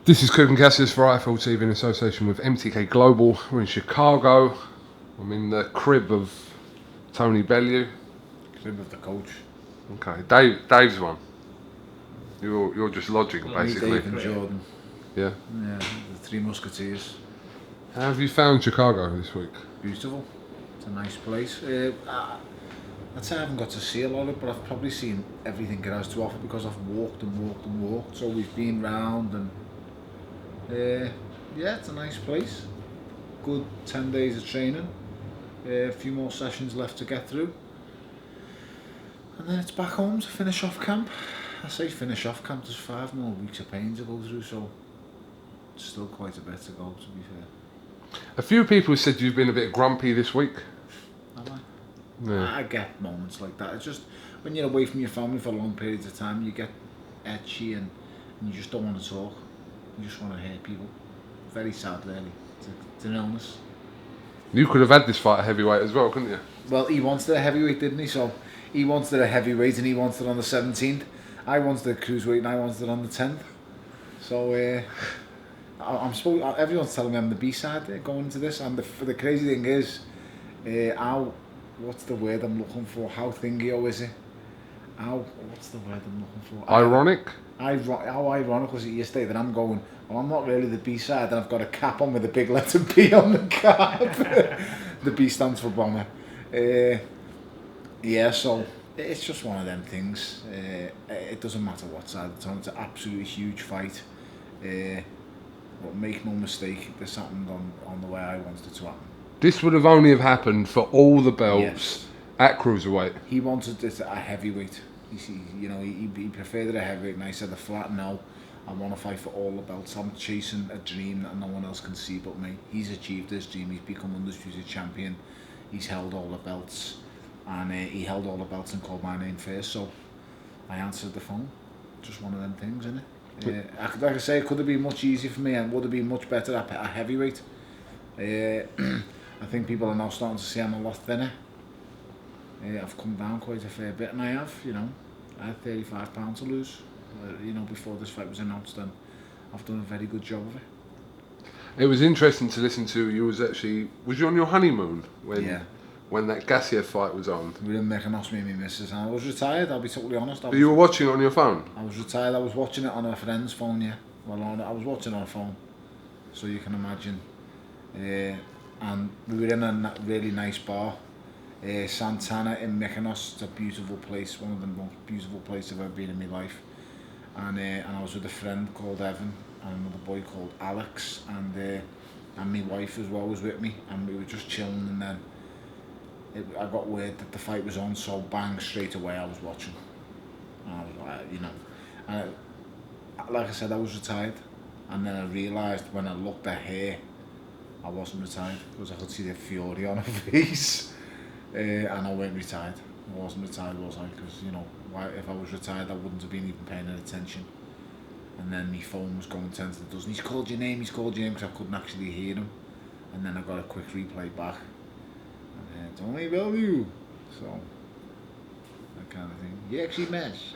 This is KUGAN CASSIUS for IFL TV in association with MTK Global. We're in Chicago. I'm in the crib of Tony Bellew. Crib of the coach. Okay, Dave's one. You're just lodging, basically. Dave and Jordan. Yeah. Yeah, the Three Musketeers. How have you found Chicago this week? Beautiful. It's a nice place. I'd say I haven't got to see a lot of it, but I've probably seen everything it has to offer because I've walked and walked and walked. So we've been round and yeah, it's a nice place. Good 10 days of training. A few more sessions left to get through. And then it's back home to finish off camp. I say finish off camp, there's 5 more weeks of pain to go through, so it's still quite a bit to go, to be fair. A few people said you've been a bit grumpy this week. Am I? Yeah. I get moments like that. It's just when you're away from your family for long periods of time, you get etchy and you just don't want to talk. You just want to hear people. Very sad, really. It's an illness. You could have had this fight at heavyweight as well, couldn't you? Well, he wanted a heavyweight, didn't he? So he wanted a heavyweight and he wanted it on the 17th. I wanted a cruiserweight and I wanted it on the 10th. So I'm supposed. Everyone's telling me I'm the B-side going into this. And the crazy thing is, what's the word I'm looking for? How thingio is it? What's the word I'm looking for? Ironic? How ironic was it yesterday that I'm going, well, I'm not really the B-side and I've got a cap on with a big letter B on the cap. The B stands for bomber. Yeah, so it's just one of them things. It doesn't matter what side it's on. It's an absolutely huge fight. But make no mistake, this happened on the way I wanted it to happen. This would have only have happened for all the belts at cruiserweight. He wanted it at a heavyweight. He preferred it at heavyweight, and I said a flat no. I want to fight for all the belts. I'm chasing a dream that no one else can see but me. He's achieved his dream. He's become undisputed champion. He's held all the belts, and he held all the belts and called my name first. So I answered the phone. Just one of them things, isn't it? Like I say, it could have been much easier for me and would have been much better at a heavyweight. I think people are now starting to see I'm a lot thinner. I've come down quite a fair bit, and I have, I had 35 pounds to lose, before this fight was announced, and I've done a very good job of it. It was interesting to listen to. Was you on your honeymoon when that Garcia fight was on? We didn't make an me and my missus, and I was retired, I'll be totally honest. You were watching it on your phone? I was retired, I was watching it on a friend's phone, yeah. Well, I was watching it on a phone, so you can imagine. And we were in a really nice bar, Santana in Mykonos. It's a beautiful place, one of the most beautiful places I've ever been in my life. And I was with a friend called Evan and another boy called Alex, and my wife as well was with me, and we were just chilling, and then I got word that the fight was on, so bang, straight away I was watching. And I was like, like I said, I was retired, and then I realised when I looked at her, I wasn't retired, because I could see the fury on her face, and I weren't retired. I wasn't retired, was I? Because, if I was retired, I wouldn't have been even paying any attention. And then my phone was going 10 to the dozen. He's called your name, because I couldn't actually hear him. And then I got a quick replay back. And Tony Bellew. So, that kind of thing. You actually mesh.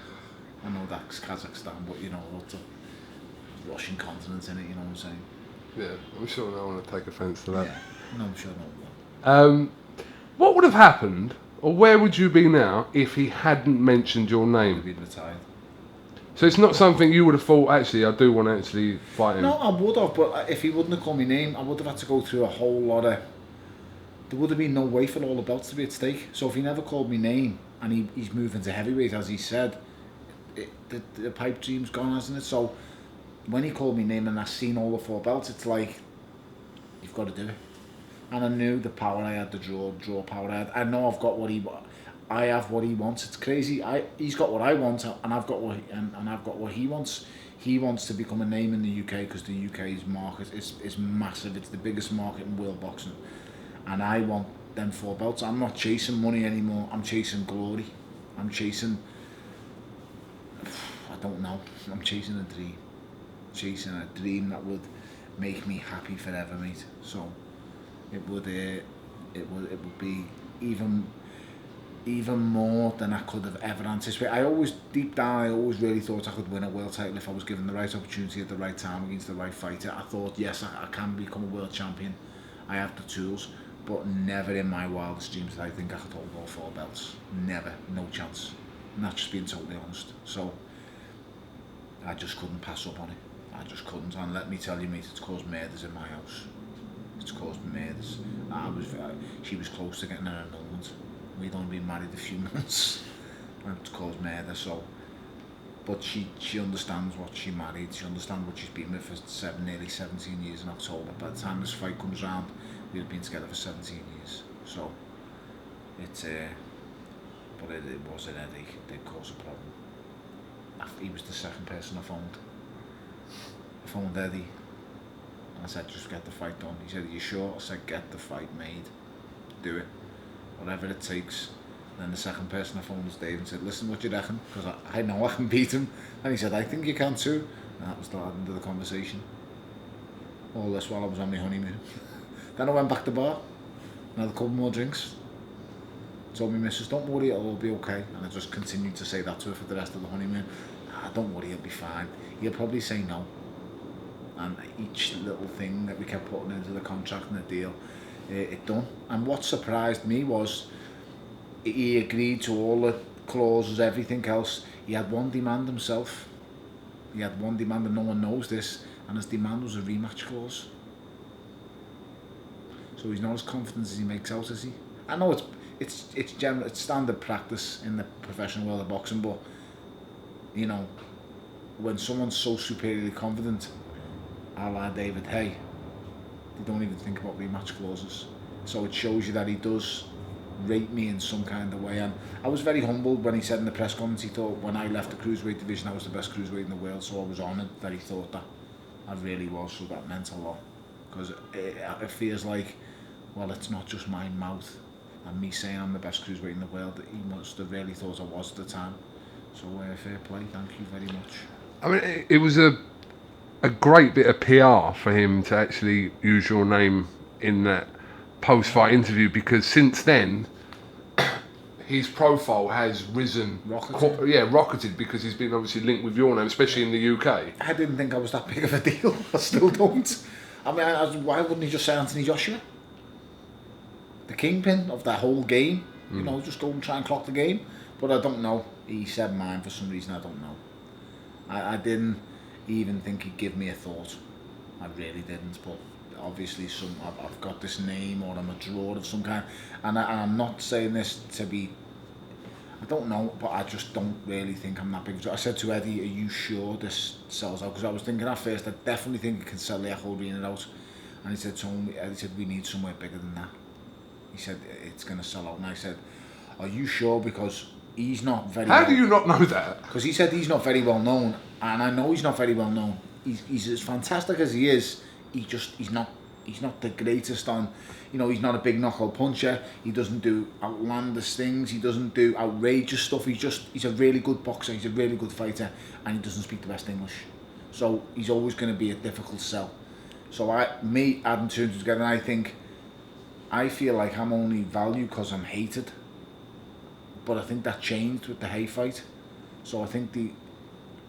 I know that's Kazakhstan, but lots of Russian continents in it, you know what I'm saying? Yeah, I'm sure no one would take offence to that. Yeah, no, I'm sure no one. What would have happened, or where would you be now, if he hadn't mentioned your name? I'd be retired. So it's not something you would have thought, actually, I do want to actually fight him? No, I would have, but if he wouldn't have called my name, I would have had to go through a whole lot of... There would have been no way for all the belts to be at stake. So if he never called my name, and he's moving to heavyweight, as he said, the pipe dream's gone, hasn't it? So when he called my name and I seen all the 4 belts, it's like, you've got to do it. And I knew the power I had, the draw power I had. I know I've got I have what he wants. It's crazy. He's got what I want, and I've got what he wants. He wants to become a name in the UK because the UK's market is massive. It's the biggest market in world boxing, and I want them 4 belts. I'm not chasing money anymore. I'm chasing glory. I'm chasing. I don't know. I'm chasing a dream. Chasing a dream that would make me happy forever, mate. So it would be even even more than I could have ever anticipated. Deep down, I always really thought I could win a world title if I was given the right opportunity at the right time against the right fighter. I thought, yes, I can become a world champion. I have the tools, but never in my wildest dreams did I think I could hold all 4 belts. Never, no chance. And that's just being totally honest. So, I just couldn't pass up on it. I just couldn't. And let me tell you, mate, it's caused murders in my house. It's caused murders. She was close to getting an annulment. We'd only been married a few months, and it's caused murder. So, but she understands what she married. She understands what she's been with for nearly 17 years in October. By the time this fight comes round, we'll have been together for 17 years. So, it's but it was an headache. It did cause a problem. He was the second person I phoned. I phoned Eddie. I said, just get the fight done. He said, are you sure? I said, get the fight made. Do it. Whatever it takes. Then the second person I phoned was Dave and said, listen, what do you reckon? Because I know I can beat him. And he said, I think you can too. And that was the end of the conversation. All this while I was on my honeymoon. Then I went back to the bar. Another couple more drinks. Told me missus, don't worry, it'll all be okay. And I just continued to say that to her for the rest of the honeymoon. Don't worry, he'll be fine. He'll probably say no. And each little thing that we kept putting into the contract and the deal, it done. And what surprised me was he agreed to all the clauses, everything else. He had one demand himself. He had one demand, and no one knows this, and his demand was a rematch clause. So he's not as confident as he makes out, is he? I know it's general, it's standard practice in the professional world of boxing, but you know, when someone's so superiorly confident, a la David Haye, they don't even think about rematch clauses. So it shows you that he does rate me in some kind of way. And I was very humbled when he said in the press conference he thought when I left the cruiserweight division I was the best cruiserweight in the world. So I was honoured that he thought that. I really was, so that meant a lot. Because it feels like, well, it's not just my mouth and me saying I'm the best cruiserweight in the world. He must have really thought I was at the time. So fair play, thank you very much. I mean, it was a great bit of PR for him to actually use your name in that post-fight interview, because since then his profile has risen, rocketed, because he's been obviously linked with your name, especially in the UK. I didn't think I was that big of a deal. I still don't. I mean, why wouldn't he just say Anthony Joshua? The kingpin of that whole game. You know, just go and try and clock the game. But I don't know. He said mine for some reason, I don't know. I didn't even think he'd give me a thought. I really didn't, but obviously I've got this name, or I'm a drawer of some kind, and I'm not saying this to be, I don't know, but I just don't really think I'm that big. I said to Eddie, are you sure this sells out? Because I was thinking at first, I definitely think it can sell the Echo Arena out. And he said to me, Eddie said, we need somewhere bigger than that. He said, it's going to sell out. And I said, are you sure? Because he's not very How do you not know that? Because he said he's not very well known, and I know he's not very well known. He's as fantastic as he is. He's not the greatest on, you know, he's not a big knockout puncher. He doesn't do outlandish things. He doesn't do outrageous stuff. He's a really good boxer. He's a really good fighter, and he doesn't speak the best English. So he's always going to be a difficult sell. So adding two and two together, and I feel like I'm only valued because I'm hated. But I think that changed with the Haye fight. So I think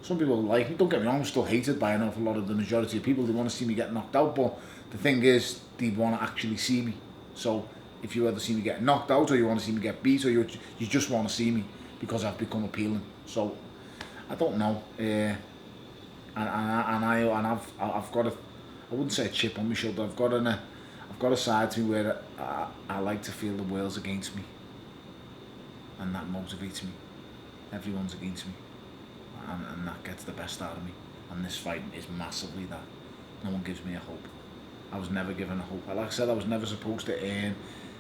some people like me. Don't get me wrong, I'm still hated by an awful lot of the majority of people. They want to see me get knocked out, but the thing is, they want to actually see me. So if you ever see me get knocked out, or you want to see me get beat, or you just want to see me because I've become appealing. So I don't know. I've got I wouldn't say a chip on my shoulder. I've got a side to me where I like to feel the world's against me. And that motivates me. Everyone's against me, and that gets the best out of me. And this fight is massively that. No one gives me a hope. I was never given a hope. Like I said, I was never supposed to earn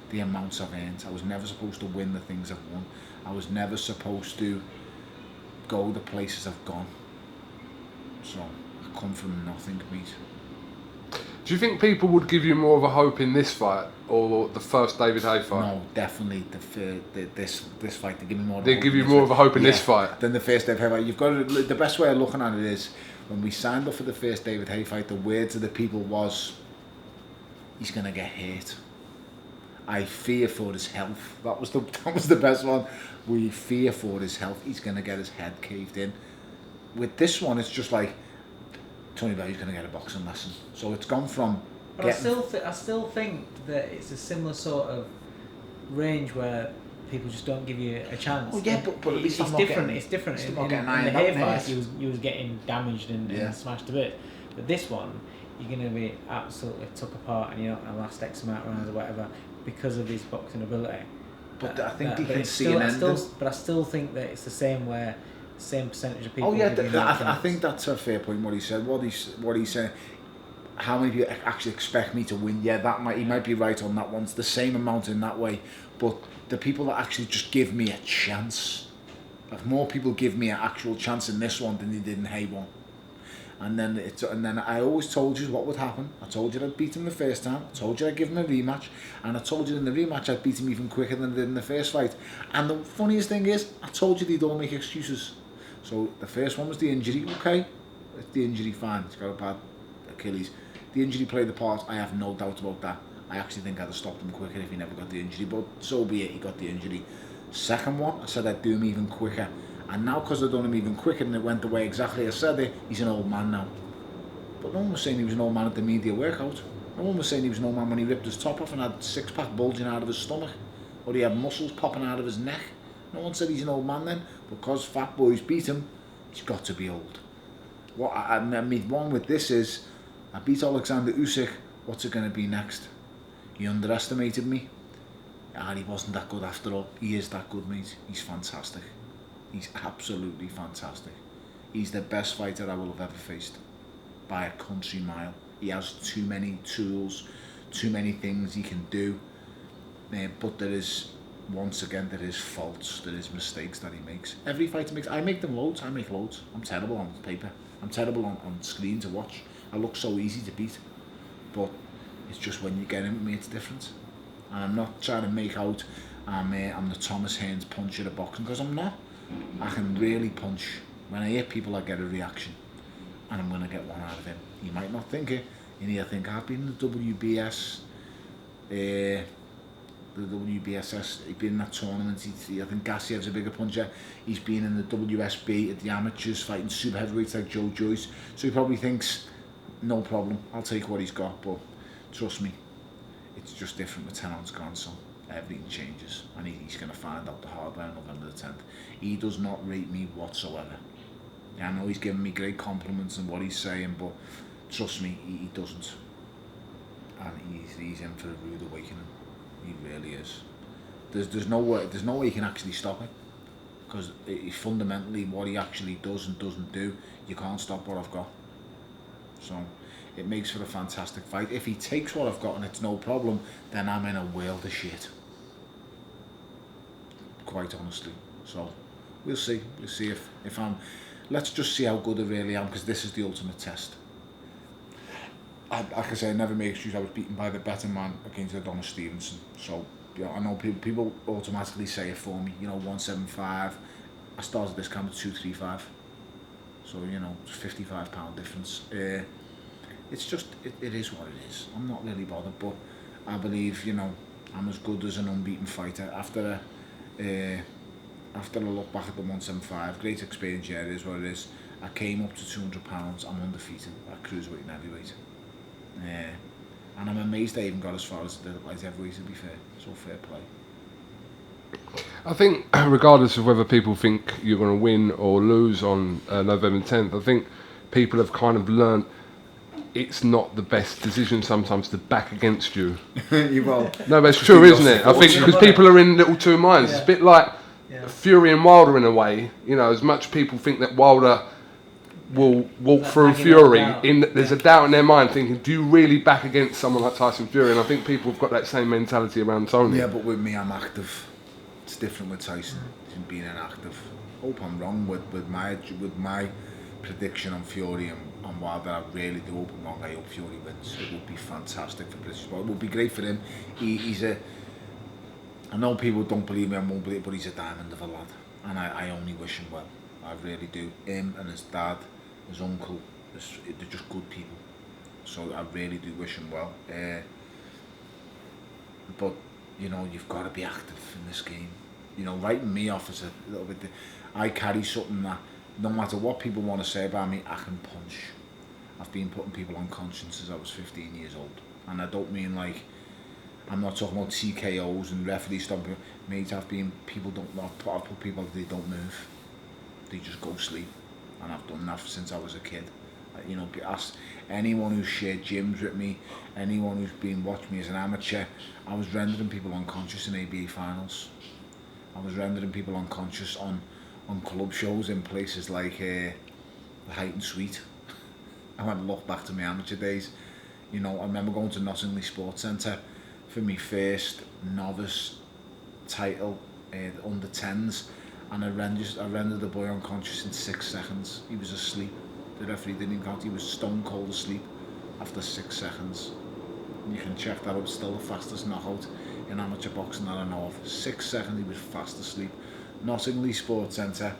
the amounts I've earned. I was never supposed to win the things I've won. I was never supposed to go the places I've gone. So I come from nothing, mate. Do you think people would give you more of a hope in this fight or the first David Haye fight? No, definitely this fight. They give me more. They give you more of a hope in this fight than the first David Haye fight. You've got the best way of looking at it is when we signed up for the first David Haye fight. The words of the people was, he's gonna get hurt, I fear for his health. That was the best one. We fear for his health. He's going to get his head caved in. With this one, it's just like Tony Bellew's going to get a boxing lesson. So it's gone from. But I still think that it's a similar sort of range where people just don't give you a chance. Oh yeah, but at least it's different. It's different. In the Haye fight, he was getting damaged and smashed a bit. But this one, you're going to be absolutely took apart, and you're not going to last X amount of rounds or whatever because of his boxing ability. But I think he can see an ending. But I still think that it's the same where same percentage of people. Oh yeah, I think that's a fair point. What he said. What he's saying. How many people actually expect me to win? Yeah, he might be right on that one. It's the same amount in that way, but the people that actually just give me a chance, like more people give me an actual chance in this one than they did in Haye one. And then I always told you what would happen. I told you I'd beat him the first time. I told you I'd give him a rematch, and I told you in the rematch I'd beat him even quicker than I did in the first fight. And the funniest thing is, I told you they don't make excuses. So the first one was the injury. Okay, it's the injury, fine. He's got a bad Achilles. The injury played the part. I have no doubt about that. I actually think I'd have stopped him quicker if he never got the injury, but so be it, he got the injury. Second one, I said I'd do him even quicker. And now because I've done him even quicker and it went the way exactly as I said it, he's an old man now. But no one was saying he was an old man at the media workout. No one was saying he was an old man when he ripped his top off and had six-pack bulging out of his stomach. Or he had muscles popping out of his neck. No one said he's an old man then. Because fat boys beat him, he's got to be old. What I mean, one with this is, I beat Alexander Usyk, what's it going to be next? He underestimated me, and he wasn't that good after all. He is that good, mate. He's fantastic. He's absolutely fantastic. He's the best fighter I will have ever faced, by a country mile. He has too many tools, too many things he can do, but there is, once again, there is faults, there is mistakes that he makes. Every fighter makes, I make them loads, I'm terrible on paper. I'm terrible on screen to watch. I look so easy to beat, but it's just when you get in with me, it's different. And I'm not trying to make out I'm the Thomas Hearns puncher of boxing, because I'm not. I can really punch. When I hit people, I get a reaction, and I'm going to get one out of him. He might not think it, and he'll think, I've been in the WBS, the WBSS, he's been in that tournament. I think CASSIUS a bigger puncher. He's been in the WSB at the amateurs, fighting super heavyweights like Joe Joyce. So he probably thinks, no problem, I'll take what he's got. But trust me, it's just different with 10 ounce grandson. Everything changes, and he's going to find out the hard way on November the 10th. He does not rate me whatsoever. Yeah, I know he's giving me great compliments and what he's saying, but trust me, he doesn't. And he's in for a rude awakening. He really is. There's no way you can actually stop it, because fundamentally what he actually does and doesn't do, you can't stop what I've got. So it makes for a fantastic fight. If he takes what I've got and it's no problem, then I'm in a world of shit, quite honestly. So we'll see if I'm, let's just see how good I really am, because this is the ultimate test. Like I say, I never make excuses. I was beaten by the better man against Adonis Stevenson. So, you know, I know people automatically say it for me. You know, 175. I started this camp at 235. So, you know, it's £55 difference. It's just, it is what it is. I'm not really bothered, but I believe, you know, I'm as good as an unbeaten fighter. After I look back at the 175, great experience, yeah, it is what it is. I came up to £200. I'm undefeated at cruiserweight and heavyweight. And I'm amazed I even got as far as the light heavyweight, to be fair. So fair play. I think, regardless of whether people think you're going to win or lose on November 10th, I think people have kind of learned it's not the best decision sometimes to back against you. Well, no, but it's true, isn't it? I think because people are in little two minds. Yeah. It's a bit like Fury and Wilder in a way. You know, as much people think that Wilder will walk through Fury, there's a doubt in their mind thinking, do you really back against someone like Tyson Fury? And I think people have got that same mentality around Tony. Yeah, but with me, I'm active. It's different with Tyson, being inactive. Hope I'm wrong with my prediction on Fury and Wilder. I really do hope I'm wrong. I hope Fury wins. It would be fantastic for British sport. It would be great for him. I know people don't believe me, I won't believe, but he's a diamond of a lad, and I only wish him well. I really do. Him and his dad, his uncle, they're just good people. So I really do wish him well. But you know, you've got to be active in this game. You know, writing me off as a little bit, I carry something that no matter what people want to say about me, I can punch. I've been putting people on conscience since I was 15 years old, and I don't mean like, I'm not talking about TKOs and referees stopping. Mate, people I've put people, they don't move, they just go sleep, and I've done that since I was a kid. You know, ask anyone who's shared gyms with me, anyone who's been watching me as an amateur. I was rendering people unconscious in ABA finals. I was rendering people unconscious on club shows in places like the Haye and Suite. I went and looked back to my amateur days. You know, I remember going to Nottingham Sports Centre for my first novice title, under 10s, and I rendered the boy unconscious in 6 seconds. He was asleep. The referee didn't even count. He was stone cold asleep after 6 seconds. You can check that out. Still the fastest knockout in amateur boxing that I know of. 6 seconds, he was fast asleep. Nottingham Sports Centre.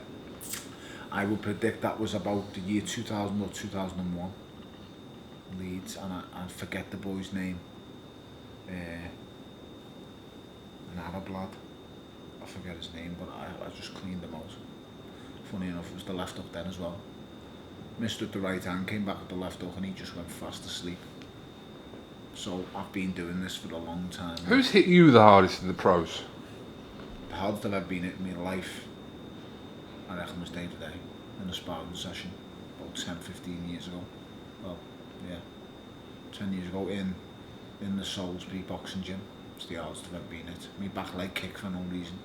I would predict that was about the year 2000 or 2001. Leeds, and I forget the boy's name. An Arab lad. I forget his name, but I just cleaned him out. Funny enough, it was the left hook then as well. Missed with the right hand, came back with the left hook, and he just went fast asleep. So I've been doing this for a long time. Who's hit you the hardest in the pros? The hardest I've ever been hit in my life, I reckon, was day to day in a sparring session about 10-15 years ago. Well, yeah, 10 years ago in the Salisbury boxing gym. It's the hardest I've ever been hit. My back leg kicked for no reason.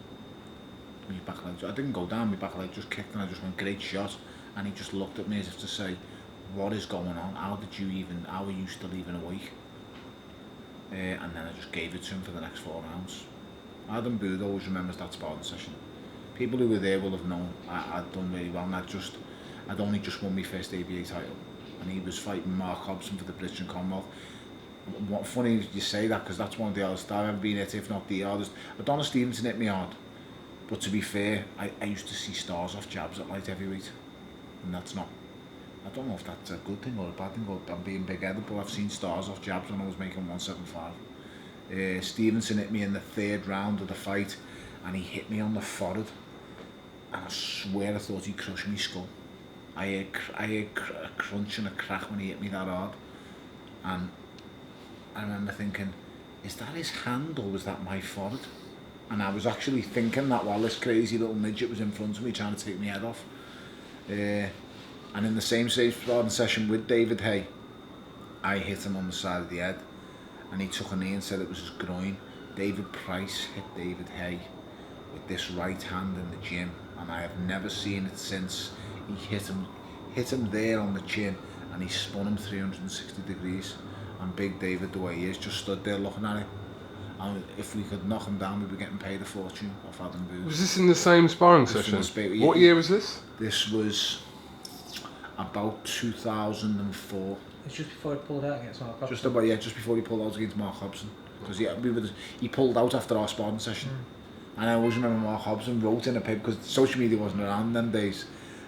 My back leg, I didn't go down, my back leg just kicked, and I just went, great shot. And he just looked at me as if to say, what is going on? How are you still even awake? And then I just gave it to him for the next 4 rounds. Adam Booth always remembers that sparring session. People who were there will have known I'd done really well, and I'd only just won my first ABA title, and he was fighting Mark Hobson for the British and Commonwealth. What funny you say that, because that's one of the hardest I've ever been hit, if not the hardest. Adonis Stevenson hit me hard, but to be fair, I used to see stars off jabs at light heavyweight, and that's not, I don't know if that's a good thing or a bad thing, or I'm being big-headed, but I've seen stars off jabs when I was making 175. Stevenson hit me in the 3rd round of the fight, and he hit me on the forehead, and I swear I thought he crushed my skull. I heard a crunch and a crack when he hit me that hard, and I remember thinking, is that his hand or was that my forehead? And I was actually thinking that while this crazy little midget was in front of me trying to take my head off. And in the same sparring session with David Haye, I hit him on the side of the head, and he took a knee and said it was his groin. David Price hit David Haye with this right hand in the gym, and I have never seen it since. He hit him there on the chin, and he spun him 360 degrees. And Big David, the way he is, just stood there looking at it. And if we could knock him down, we'd be getting paid a fortune off Adam Booth. Was this in the same sparring session? What year was this? This was about 2004. It's just before he pulled out against Mark Hobson. Just before he pulled out against Mark Hobson. Because he pulled out after our sparring session. And I always remember Mark Hobson wrote in a paper, because social media wasn't around in them days,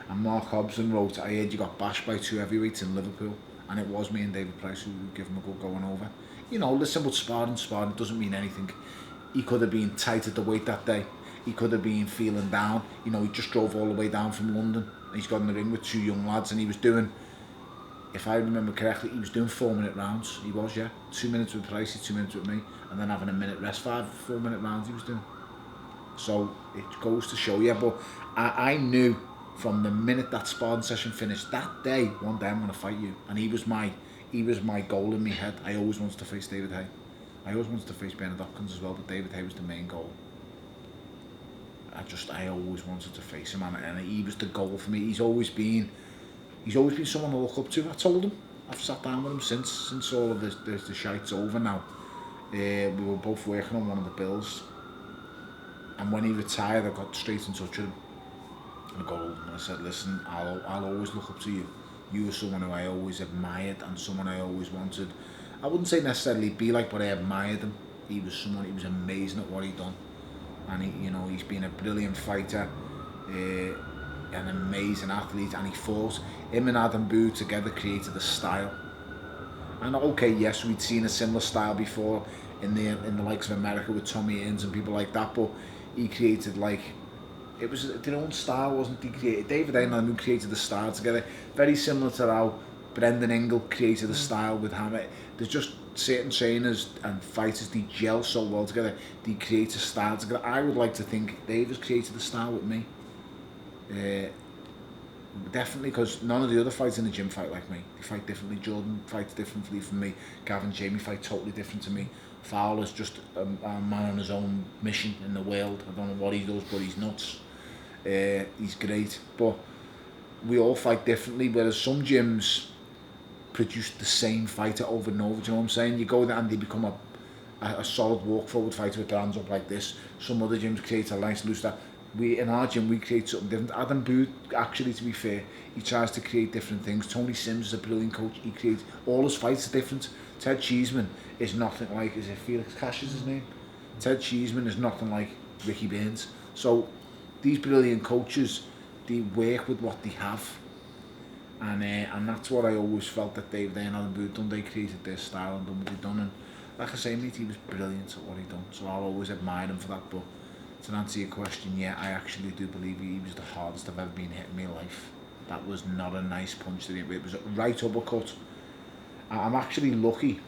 and Mark Hobson wrote, I heard you got bashed by 2 heavyweights in Liverpool, and it was me and David Price who would give him a good going over. You know, listen, but sparring doesn't mean anything. He could have been tight at the weight that day. He could have been feeling down. You know, he just drove all the way down from London. He's got in the ring with 2 young lads, and he was doing, if I remember correctly, he was doing 4-minute rounds. He was, yeah. 2 minutes with Pricey, 2 minutes with me, and then having a minute rest. 4-minute rounds he was doing. So it goes to show you. But I knew from the minute that sparring session finished that day, one day I'm going to fight you. And he was my goal in my head. I always wanted to face David Haye. I always wanted to face Bernard Hopkins as well, but David Haye was the main goal. I always wanted to face him, and he was the goal for me. He's always been someone to look up to. I told him, I've sat down with him since all of the shite's over now. We were both working on one of the bills, and when he retired, I got straight in touch with him. And I said, listen, I'll always look up to you. You were someone who I always admired, and someone I always wanted, I wouldn't say necessarily be like, but I admired him. He was amazing at what he'd done. And he's been a brilliant fighter, an amazing athlete, and he fought. Him and Adam Booth together created a style. And okay, yes, we'd seen a similar style before. in the likes of America with Tommy Inns and people like that, but he created like, it was their own style, wasn't he? David Haye and them created the style together, very similar to how Brendan Ingle created the style with Haye. There's just certain trainers and fighters, they gel so well together, they create a style together. I would like to think Dave has created the style with me. Definitely, because none of the other fighters in the gym fight like me. They fight differently. Jordan fights differently from me. Gavin, Jamie fight totally different to me. Fowler's just a man on his own mission in the world. I don't know what he does, but he's nuts. He's great. But we all fight differently, whereas some gyms produce the same fighter over and over. Do you know what I'm saying? You go there and they become a solid walk forward fighter with their hands up like this. Some other gyms create a nice loose style. In our gym, we create something different. Adam Booth, actually, to be fair, he tries to create different things. Tony Sims is a brilliant coach. He creates, all his fights are different. Ted Cheeseman is nothing like, is it Felix Cassius his name? Ted Cheeseman is nothing like Ricky Burns. So these brilliant coaches, they work with what they have. And that's what I always felt that Dave and Adam Booth done. They created their style and done what they done. And like I say, mate, he was brilliant at what he done. So I'll always admire him for that. But to answer your question, yeah, I actually do believe he was the hardest I've ever been hit in my life. That was not a nice punch to him. It was a right uppercut. I'm actually lucky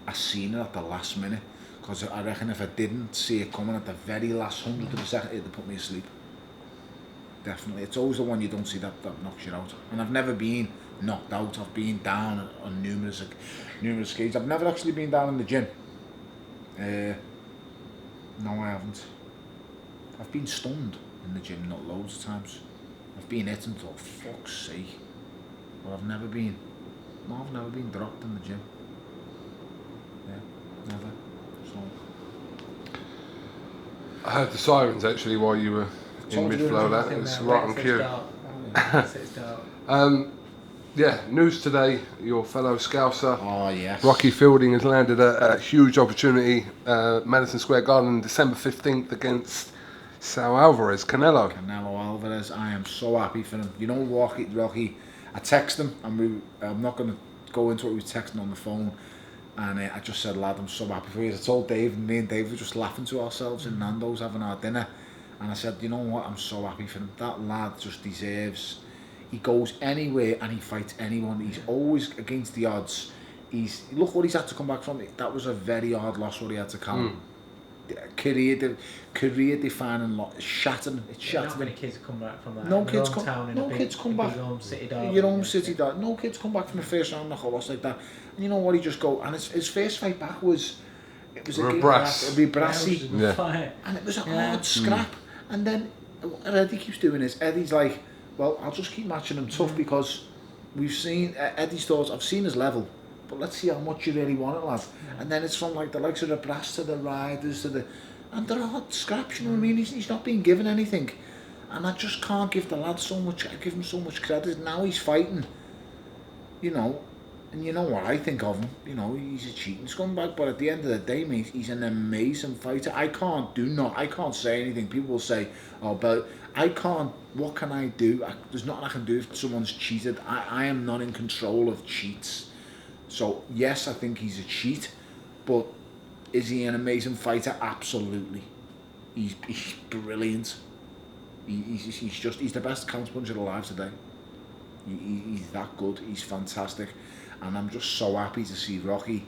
I seen it at the last minute, because I reckon if I didn't see it coming at the very last 100th of a second, it'd have put me asleep. Definitely. It's always the one you don't see that knocks you out. And I've never been knocked out. I've been down on numerous occasions. I've never actually been down in the gym. No, I haven't. I've been stunned in the gym, not loads of times. I've been hit and thought, fuck's sake. But I've never been dropped in the gym. Yeah, never. So I heard the sirens actually while you were in mid-flow. That it was right on cue. Yeah, news today. Your fellow Scouser, oh yes, Rocky Fielding has landed a huge opportunity. Madison Square Garden, December 15th against Saul Alvarez, Canelo Alvarez. I am so happy for him. You know, Rocky. I texted him, and I'm not going to go into what we were texting on the phone. And I just said, lad, I'm so happy for you. I told Dave, and me and Dave were just laughing to ourselves in Nando's having our dinner. And I said, you know what, I'm so happy for him. That lad just deserves. He goes anywhere and he fights anyone. He's always against the odds. Look what he's had to come back from. That was a very hard loss what he had to come. Career defining loss. Shattering. It shattered. Not many kids come back from that. No kids come back. Your own city dog. No kids come back from a first round knockout loss like that. And you know what, he just go, and his first fight back was Rebrassi. Yeah. And it was a hard scrap. And then Eddie keeps doing this. Eddie's like, well, I'll just keep matching him tough because we've seen Eddie's thoughts. I've seen his level, but let's see how much you really want it, lad. And then it's from like the likes of the brass to the riders and they're hard scraps. You know what I mean? He's not being given anything, and I just can't give the lad so much. I give him so much credit. Now he's fighting, you know. And you know what I think of him, you know, he's a cheating scumbag, but at the end of the day, mate, he's an amazing fighter. I can't say anything. People will say, oh, but what can I do? There's nothing I can do if someone's cheated. I am not in control of cheats. So, yes, I think he's a cheat, but is he an amazing fighter? Absolutely. He's brilliant. He's the best counterpuncher alive today. He's that good. He's fantastic. And I'm just so happy to see Rocky.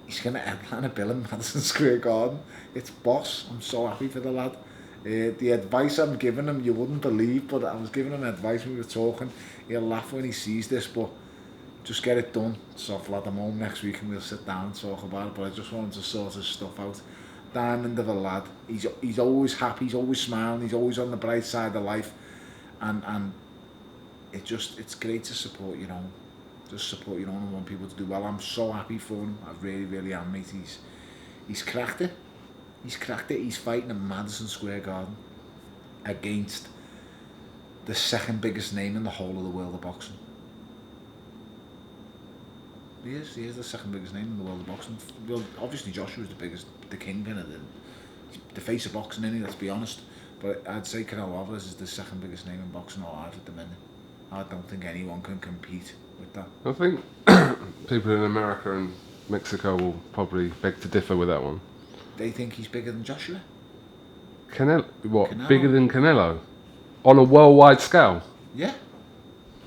He's going to headline a bill in Madison Square Garden. It's boss. I'm so happy for the lad. The advice I'm giving him, you wouldn't believe, but I was giving him advice when we were talking. He'll laugh when he sees this, but just get it done. So lad, I'm home next week and we'll sit down and talk about it, but I just wanted to sort his stuff out. Diamond of a lad. He's always happy, he's always smiling, he's always on the bright side of life. And it's great to support your own. Just support your own and want people to do well. I'm so happy for him. I really, really am, mate. He's cracked it. He's fighting in Madison Square Garden against the second biggest name in the whole of the world of boxing. He is the second biggest name in the world of boxing. Well, obviously Joshua's the kingpin of the face of boxing, isn't he? Let's be honest. But I'd say Canelo Alvarez is the second biggest name in boxing alive at the minute. I don't think anyone can compete with that. I think people in America and Mexico will probably beg to differ with that one. They think he's bigger than Joshua? Canelo, what? Canelo. Bigger than Canelo? On a worldwide scale? Yeah.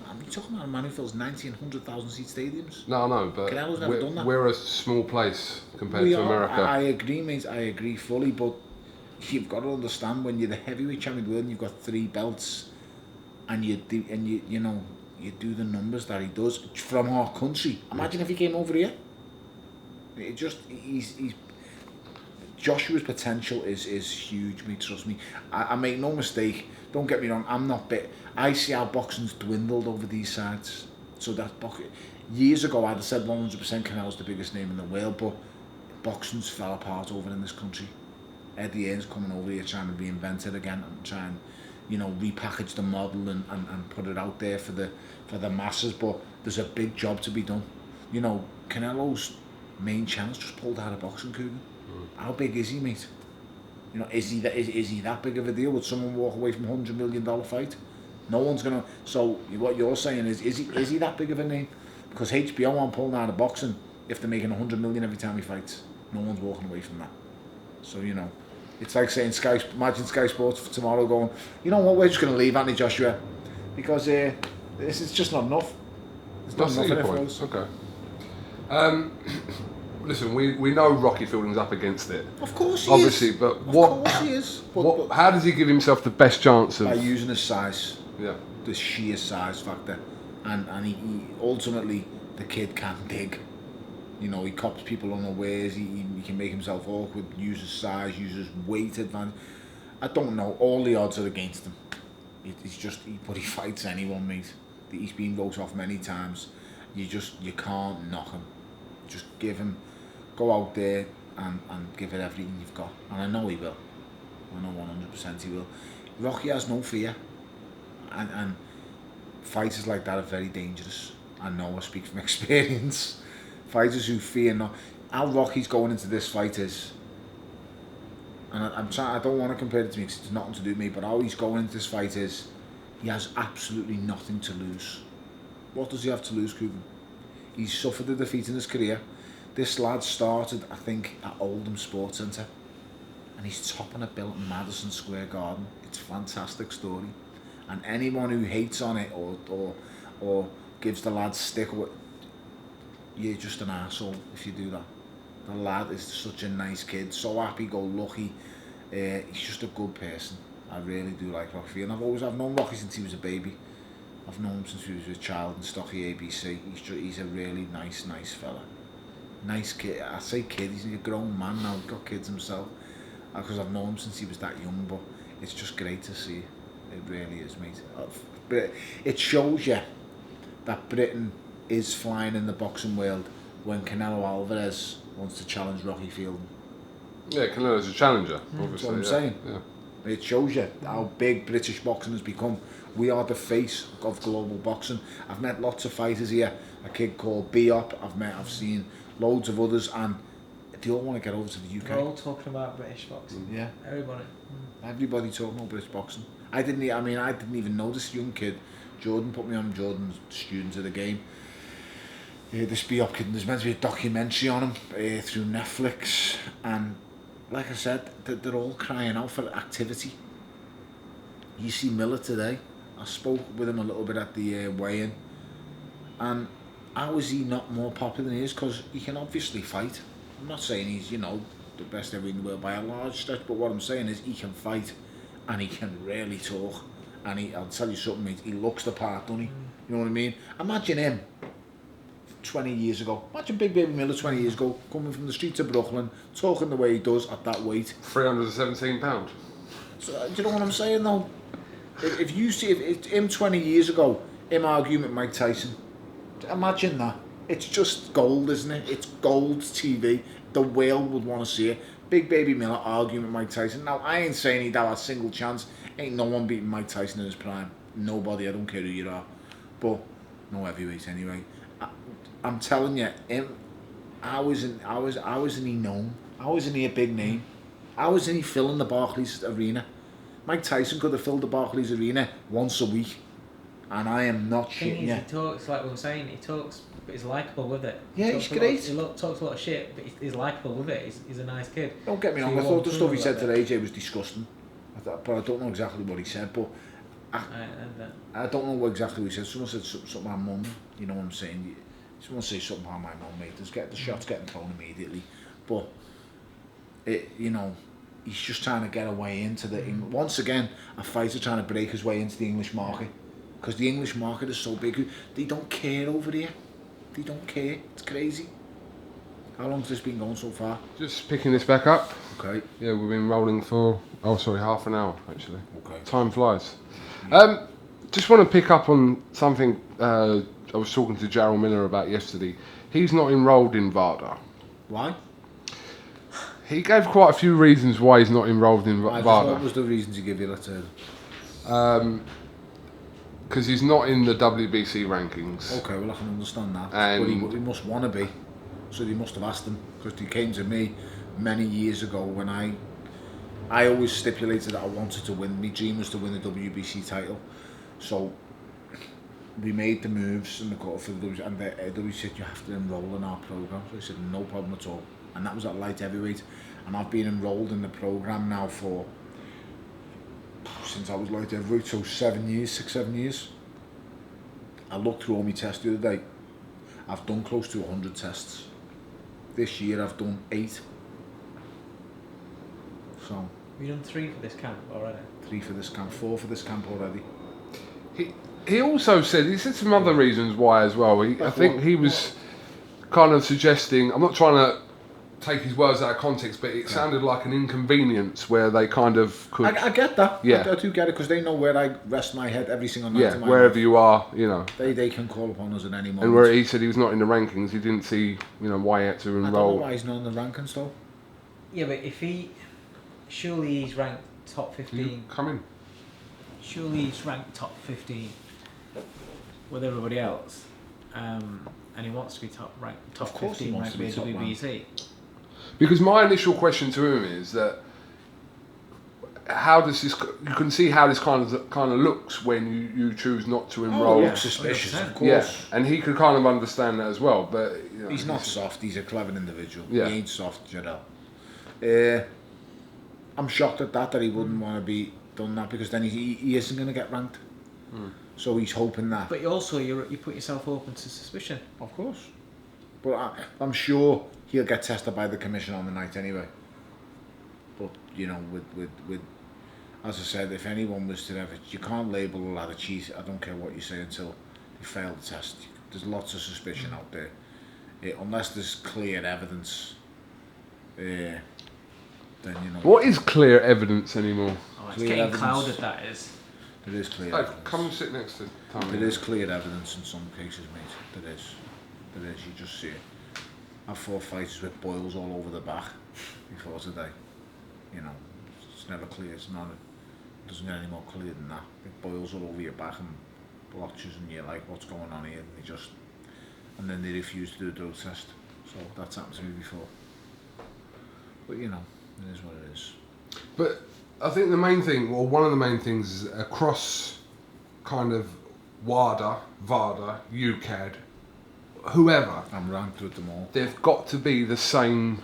I'm talking about a man who fills 90 and 100,000 seat stadiums. No, but Canelo's never done that. We're a small place compared to America. I agree, mate. I agree fully, but you've got to understand when you're the heavyweight champion of the world and you've got 3 belts, and you do the numbers that he does from our country. Imagine if he came over here. He's Joshua's potential is huge, mate. Trust me. I make no mistake. Don't get me wrong. I'm not bit. I see how boxing's dwindled over these sides. So that years ago, I'd have said 100% Canelo's the biggest name in the world, but boxing's fell apart over in this country. Eddie Hearn's coming over here trying to reinvent it again and try and, repackage the model and put it out there for the masses. But there's a big job to be done. Canelo's main challenge just pulled out of boxing, KUGAN. How big is he, mate? Is he that big of a deal? Would someone walk away from $100 million fight? No one's gonna. So what you're saying is he that big of a name? Because HBO aren't pulling out of boxing if they're making $100 million every time he fights. No one's walking away from that. So it's like saying imagine Sky Sports for tomorrow going, you know what, we're just gonna leave Anthony Joshua because this is just not enough. It's not enough in it for us. Okay. Listen, we know Rocky Fielding's up against it. Of course he obviously, is. But of course he is. But how does he give himself the best chance of... By using his size. Yeah. The sheer size factor. And he ultimately, the kid can dig. He cops people unawares, he can make himself awkward, use his size, use his weight advantage. I don't know, all the odds are against him. But he fights anyone, mate. He's been wrote off many times. You can't knock him. Just go out there and give it everything you've got. And I know he will. I know 100% he will. Rocky has no fear. And fighters like that are very dangerous. I know, I speak from experience. Fighters who fear not. How Rocky's going into this fight is, and I don't want to compare it to me because it's nothing to do with me, but how he's going into this fight is, he has absolutely nothing to lose. What does he have to lose, KUGAN? He's suffered a defeat in his career. This lad started, I think, at Oldham Sports Centre, and he's topping a bill at Madison Square Garden. It's a fantastic story, and anyone who hates on it or gives the lad stick, you're just an arsehole if you do that. The lad is such a nice kid, so happy-go-lucky. He's just a good person. I really do like Rocky, and I've known Rocky since he was a baby. I've known him since he was a child in Stocky ABC. He's a really nice fella. Nice kid. I say kid, he's a grown man now. He's got kids himself. Because I've known him since he was that young, but it's just great to see. It really is, mate. But it shows you that Britain is flying in the boxing world when Canelo Alvarez wants to challenge Rocky Fielding. Yeah, Canelo's a challenger, obviously. That's what I'm saying. Yeah. It shows you how big British boxing has become. We are the face of global boxing. I've met lots of fighters here. A kid called Biop. I've seen loads of others, and they all want to get over to the UK. They're all talking about British boxing. Yeah. Everybody talking about British boxing. I didn't even know this young kid. Jordan put me on. Jordan's student of the game. This Biop kid, there's meant to be a documentary on him through Netflix, and like I said, they're all crying out for activity. You see Miller today. I spoke with him a little bit at the weigh-in, and how is he not more popular than he is? Because he can obviously fight. I'm not saying he's the best ever in the world by a large stretch, but what I'm saying is he can fight, and he can really talk. And I'll tell you something, mate, he looks the part, doesn't he? You know what I mean? Imagine him 20 years ago. Imagine Big Baby Miller 20 years ago, coming from the streets of Brooklyn, talking the way he does at that weight. 317 pounds. So, do you know what I'm saying, though? If you see him 20 years ago, him arguing with Mike Tyson, imagine that. It's just gold, isn't it? It's gold TV. The world would want to see it. Big Baby Miller arguing with Mike Tyson. Now, I ain't saying he'd have a single chance. Ain't no one beating Mike Tyson in his prime. Nobody, I don't care who you are. But, no heavyweight anyway. I'm telling you, how isn't he known? How isn't he a big name? How isn't he filling the Barclays Arena? Mike Tyson could have filled the Barclays Arena once a week. and I am not thing shitting is, you. he talks like we were saying. He talks, but he's likable with it. Yeah, he's great. He talks a lot of shit, but he's likable with it. He's a nice kid. Don't get me wrong. I thought the stuff he said to AJ was disgusting. But I don't know exactly what he said. But I don't know what exactly what he said. Someone said something about mum. You know what I'm saying? Someone say something about my mum, mate. The shots getting thrown immediately. But you know, he's just trying to get a way into the. Once again, a fighter trying to break his way into the English market, because the English market is so big. They don't care over here. They don't care. It's crazy. How long's this been going so far? Just picking this back up. Okay. Yeah, we've been rolling for half an hour actually. Okay. Time flies. Just want to pick up on something I was talking to Jarrell Miller about yesterday. He's not enrolled in VADA. Why? He gave quite a few reasons why he's not enrolled in VADA. What was the reasons he gave you that? Because he's not in the WBC rankings. Okay, well I can understand that. And but he must want to be. So they must have asked him, because he came to me many years ago when I always stipulated that I wanted to win. My dream was to win the WBC title. So we made the moves in the quarter for the WBC, and they said you have to enroll in our program. So I said no problem at all, and that was at light heavyweight. And I've been enrolled in the program now since I was light heavyweight, so 6, 7 years. I looked through all my tests the other day. I've done close to 100 tests. This year I've done 8. So. You've done 3 for this camp already? 3 for this camp, 4 for this camp already. He also said some other reasons why as well. I think he was kind of suggesting, I'm not trying to take his words out of context, but it sounded like an inconvenience where they kind of could... I get that. Yeah. I do get it, because they know where I rest my head every single night. Yeah, wherever you are, you know. They can call upon us at any moment. And where he said he was not in the rankings, he didn't see, you know, why he had to enroll. I don't know why he's not in the rankings though. Yeah, but surely he's ranked top 15. Come in. Surely he's ranked top 15 with everybody else, and he wants to be top 15 ranked by WBC. Because my initial question to him is that how does this? You can see how this kind of looks when you choose not to enroll. Oh, looks suspicious, of course. Yeah, and he could kind of understand that as well. But you know, he's not soft. He's a clever individual. Yeah. He ain't soft, Jarrell. I'm shocked at that he wouldn't want to be done that, because then he isn't going to get ranked. So he's hoping that. But also you put yourself open to suspicion. Of course. But I'm sure he'll get tested by the commission on the night anyway. But you know, with as I said, if anyone was to ever, you can't label a lot of cheat. I don't care what you say until you fail the test. There's lots of suspicion out there, unless there's clear evidence. Then you know. What is clear evidence anymore? Oh, it's getting clouded. That is. There is clear. Hey, evidence. come and sit next to Tommy. There is clear evidence in some cases, mate. There is. You just see it. I've fought fighters with boils all over the back before today. You know, it's never clear. It doesn't get any more clear than that. It boils all over your back and blotches, and you're like, what's going on here? And then they refuse to do a drug test. So that's happened to me before. But you know, it is what it is. But I think the main thing, or one of the main things, is across kind of WADA, VADA, UCAD, whoever. I'm ranked with them all. They've got to be the same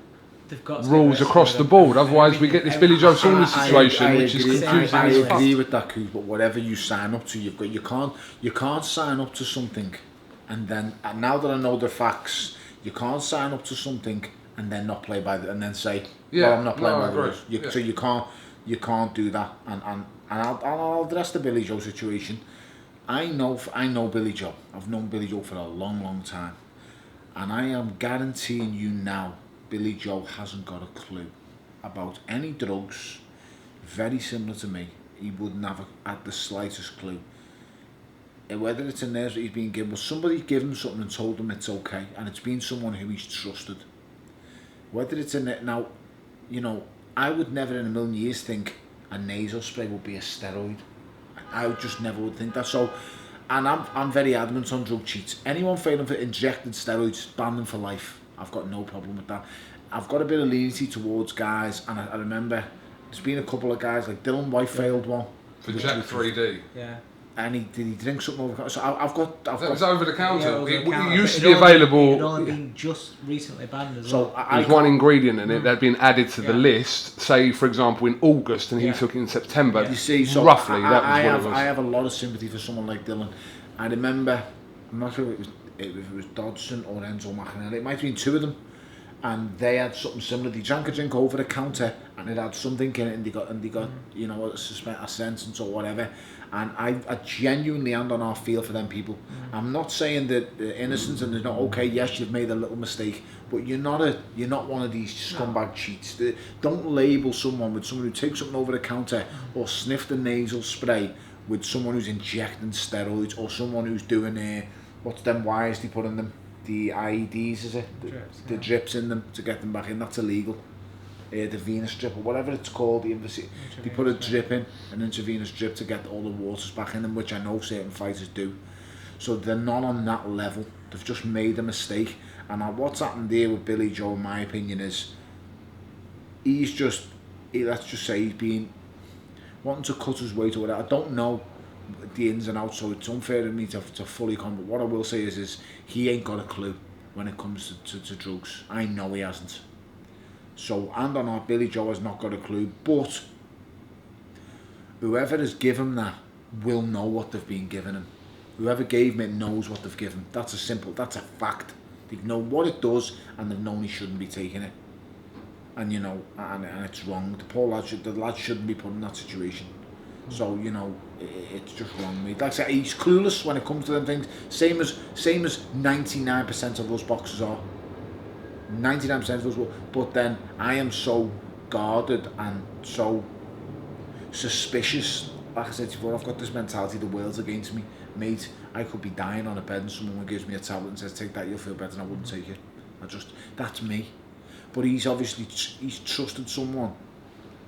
got rules across the board. Otherwise, we get this Billy Joe Saunders situation, which is confusing. I agree with that, Coos, but whatever you sign up to, you can't sign up to something, and then now that I know the facts, you can't sign up to something and then not play by and then say, well, I'm not playing by the rules. So you can't do that. And I'll address the Billy Joe situation. I know Billy Joe. I've known Billy Joe for a long, long time, and I am guaranteeing you now, Billy Joe hasn't got a clue about any drugs. Very similar to me, he wouldn't have had the slightest clue. And whether it's a nerve that he's been given, but somebody given him something and told him it's okay, and it's been someone who he's trusted. Whether it's a now, you know, I would never in a million years think a nasal spray would be a steroid. I just never would think that. So, and I'm very adamant on drug cheats. Anyone failing for injected steroids, ban them for life. I've got no problem with that. I've got a bit of leniency towards guys, and I remember there's been a couple of guys like Dylan White failed one for Jack 3D. Yeah. did he drink something over? So I've got. It was over the counter. Yeah, It used to be available. It had only been just recently banned as So well. There's one ingredient in it that had been added to the list, say for example in August, and he took it in September. You see, so roughly that was what it was. I have a lot of sympathy for someone like Dylan. I remember, I'm not sure if it was Dodson or Enzo McInerney. It might have been two of them, and they had something similar. They drank a drink over the counter, and it had something in it, and they got you know, a sentence or whatever. And I genuinely and on our feel for them people. I'm not saying that innocence and there's not okay. Yes, you've made a little mistake, but you're not one of these scumbag cheats. Don't label someone with someone who takes something over the counter or sniffed a nasal spray with someone who's injecting steroids or someone who's doing what's them wires they put in them, the IEDs, is it? The drips in them to get them back in. That's illegal. The venous drip or whatever it's called, they put a drip in, an intravenous drip to get all the waters back in them, which I know certain fighters do. So they're not on that level. They've just made a mistake. And what's happened there with Billy Joe, in my opinion, is let's just say he's been wanting to cut his weight or whatever. I don't know the ins and outs, so it's unfair of me to fully comment. But what I will say is he ain't got a clue when it comes to drugs. I know he hasn't. So, and or not, Billy Joe has not got a clue, but whoever has given that will know what they've been giving him. Whoever gave him it knows what they've given. That's a fact. They know what it does, and they've known he shouldn't be taking it. And you know, and it's wrong. The lad shouldn't be put in that situation. So you know, it's just wrong, mate. Like I said, he's clueless when it comes to them things. Same as 99% of those boxers are. 99% of those will, but then I am so guarded and so suspicious. Like I said before, I've got this mentality: the world's against me, mate. I could be dying on a bed and someone gives me a tablet and says, "Take that, you'll feel better," and I wouldn't take it. That's me. But he's trusted someone,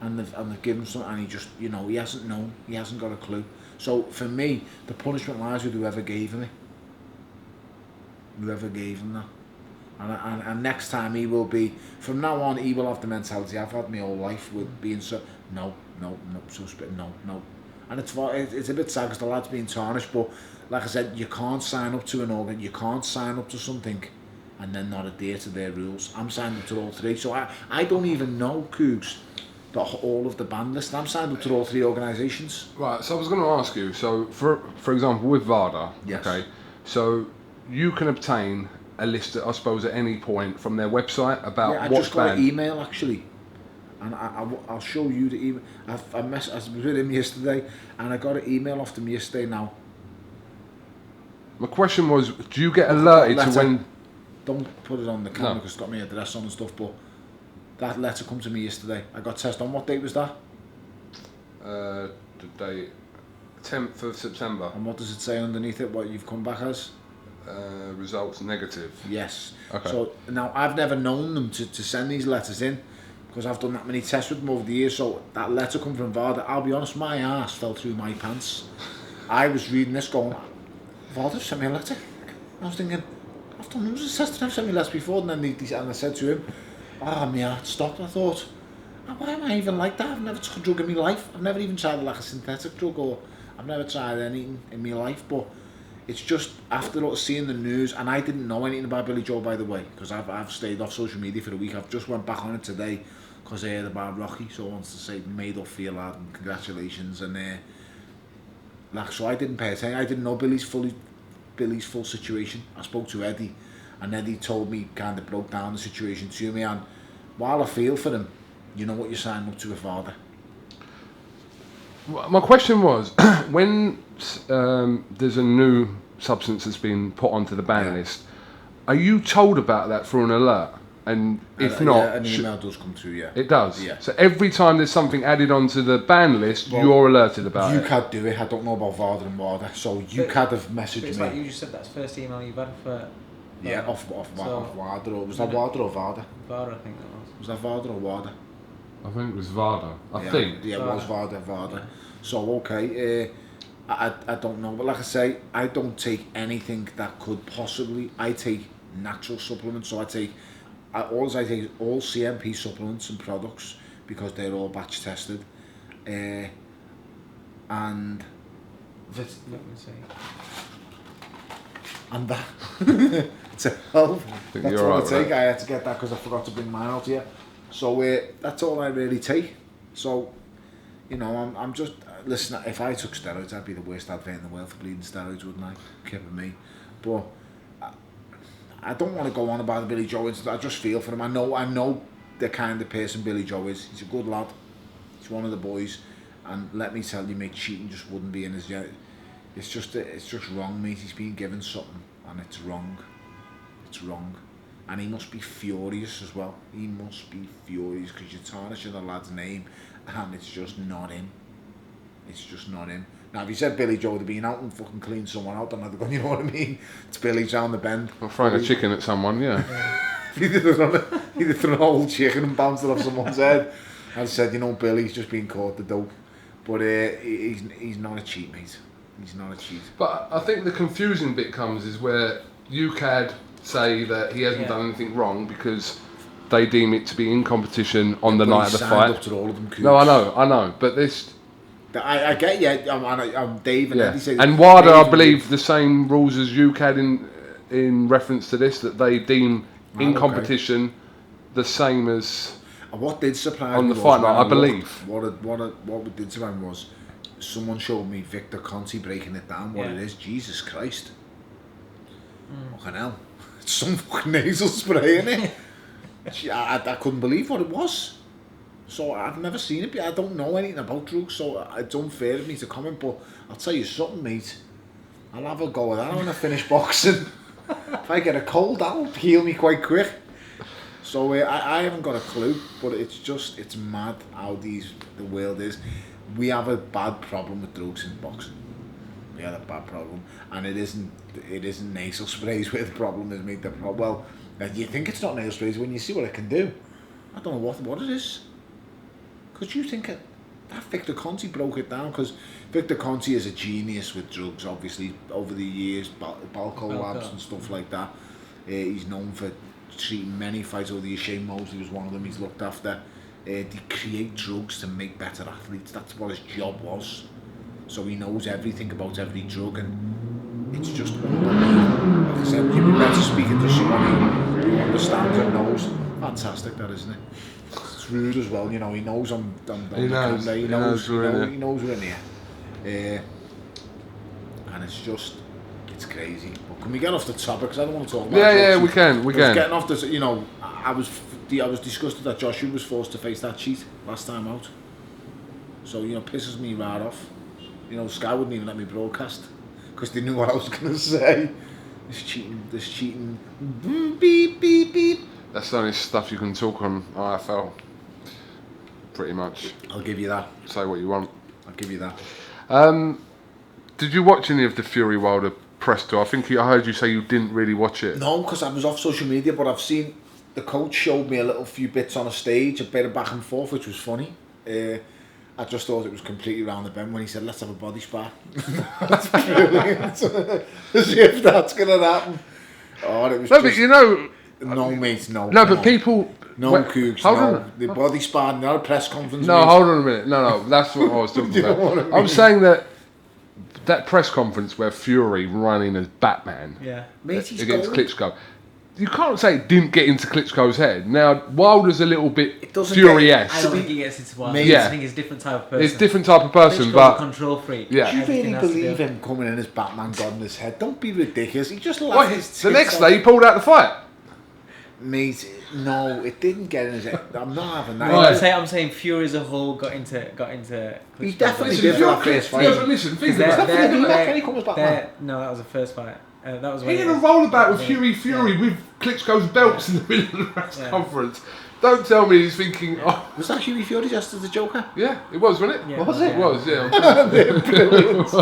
and they've given him something, and he just, you know, he hasn't known, he hasn't got a clue. So for me, the punishment lies with whoever gave him it. Whoever gave him that. And next time he will be, from now on, he will have the mentality I've had my whole life with being so, no, and it's a bit sad because the lad's being tarnished, but like I said, you can't sign up to an organ, you can't sign up to something and then not adhere to their rules. I'm signed up to all three, so I don't even know, Cougs, all of the band list. I'm signed up to all three organisations. Right, so I was going to ask you, so for example with VADA, yes. Okay, so you can obtain a list, I suppose, at any point from their website about what's banned. I just got an email actually, and I'll show you the email. I was with him yesterday, and I got an email off them yesterday now. My question was, do you get alerted to when... Don't put it on the camera because it's got my address on and stuff, but that letter come to me yesterday. I got tested on, what date was that? The date, 10th of September. And what does it say underneath it, what you've come back as? Results negative. Yes. Okay. So now I've never known them to send these letters in because I've done that many tests with them over the years. So that letter come from VADA. I'll be honest, my ass fell through my pants. I was reading this going, VADA sent me a letter. I was thinking, I've done hundreds of tests, I've sent me letters before, and then and I said to him, my heart stopped. I thought, why am I even like that? I've never took a drug in my life. I've never even tried like a synthetic drug, or I've never tried anything in my life, but it's just after seeing the news, and I didn't know anything about Billy Joe, by the way, because I've stayed off social media for a week. I've just went back on it today because I heard about Rocky, so I wanted to say made up feel lad and congratulations, and so I didn't pay attention. I didn't know Billy's full situation. I spoke to Eddie, and Eddie told me, kind of broke down the situation to me, and while I feel for him, you know what you're signing up to with VADA. My question was, when there's a new substance that's been put onto the ban list, are you told about that through an alert? And if not... Yeah, an email does come through, yeah. It does? Yeah. So every time there's something added onto the ban list, you're alerted about it? UKAD do it. I don't know about VADA and WADA, so UKAD have messaged me. It's like you just said that's the first email you've had for... Yeah, off WADA, or was that WADA or VADA? VADA, I think that was. Was that VADA or WADA? I think it was VADA. I think. Yeah, it was VADA. Yeah. So, okay, I don't know. But like I say, I don't take anything that could possibly... I take natural supplements, so I take all CMP supplements and products because they're all batch tested. And Let me see. And that, 12. That's you're all I right, take. right? I had to get that because I forgot to bring mine out here. So that's all I really take. So, you know, I'm just, listen, if I took steroids, I'd be the worst advert in the world for bleeding steroids, wouldn't I? Kidding me. But I don't want to go on about the Billy Joe incident. I just feel for him. I know the kind of person Billy Joe is. He's a good lad. He's one of the boys. And let me tell you, mate, cheating just wouldn't be in his... It's just wrong, mate. He's been given something, and it's wrong. It's wrong. And he must be furious as well. He must be furious because you're tarnishing the lad's name, and it's just not him. It's just not him. Now, if you said Billy Joe had been out and fucking cleaned someone out, then I'd have gone, you know what I mean? It's Billy's down the bend. Or throwing a chicken at someone, yeah. He'd have thrown a whole chicken and bounced it off someone's head. I said, you know, Billy's just been caught the dope. But he's not a cheat, mate. He's not a cheat. But I think the confusing bit comes is where UKAD say that he hasn't done anything wrong because they deem it to be in competition on the night of the fight. Up to all of them, no, I know, but this... I get you. I'm Dave and Eddie say... And WADA, I believe, the same rules as UKAD in reference to this, that they deem in competition the same as... And what did surprise on me the fight night, I believe. What did surprise me was someone showed me Victor Conti breaking it down. What it is, Jesus Christ! Fucking hell! It's some fucking nasal spray in it. I couldn't believe what it was. So I've never seen it. I don't know anything about drugs, so it's unfair of me to comment. But I'll tell you something, mate. I'll have a go at that when I finish boxing. If I get a cold, that'll heal me quite quick. So I haven't got a clue, but it's mad how the world is. We have a bad problem with drugs in boxing. We have a bad problem, and it isn't nasal sprays where the problem is, mate. Well, you think it's not nasal sprays when you see what it can do. I don't know what it is. Because you think that Victor Conti broke it down, because Victor Conti is a genius with drugs, obviously, over the years, Balco labs and stuff like that. He's known for treating many fights over the Usyk Mosley was one of them he's looked after. They create drugs to make better athletes. That's what his job was. So he knows everything about every drug, and it's just unbelievable. Like I said, you'd be better speaking to someone who understands and knows. Fantastic, that, isn't it? It's rude as well, you know. He knows I'm he knows we're in here. And it's crazy. But can we get off the topic? Because I don't want to talk about drugs. We can. Getting off this, you know, I was disgusted that Joshua was forced to face that cheat last time out. So, you know, pisses me right off. You know, Sky wouldn't even let me broadcast because they knew what I was going to say. This cheating. Beep, beep, beep. That's the only stuff you can talk on IFL. Pretty much. I'll give you that. Say what you want. I'll give you that. Did you watch any of the Fury Wilder press tour? I heard you say you didn't really watch it. No, because I was off social media, but I've seen the coach showed me a few bits on a stage, a bit of back and forth, which was funny. I just thought it was completely round the bend when he said, let's have a body spar. That's brilliant. As if that's going to happen. Oh, it was no, but you know... No, mate, no. No, but people... No, Cougs, no. The body spar, not a press conference. No, mate. hold on a minute. No, that's what I was talking about. What I mean? I'm saying that press conference where Fury running as Batman mate, he's against Klitschko. You can't say it didn't get into Klitschko's head. Now, Wilder's a little bit Fury-esque. I don't think he gets into Wilder. I think he's a different type of person. It's a different type of person, Klitschko's but... a control freak. Yeah. Do you really believe him coming in as Batman got in his head? Don't be ridiculous. He just laughed. The next day, he pulled out the fight. Mate, no, it didn't get in his head. I'm not having that. Right. I'm saying Fury as a whole got into. He definitely did for that first fight. Yeah, but listen, think about it. No, that was the first fight. That was he had a rollabout with Fury with Klitschko's belts in the middle of the press conference. Don't tell me he's thinking, oh... Was that Hughie Fury just as the Joker? Yeah, it was, wasn't it? Yeah, was it? It was, yeah. Brilliant. It was.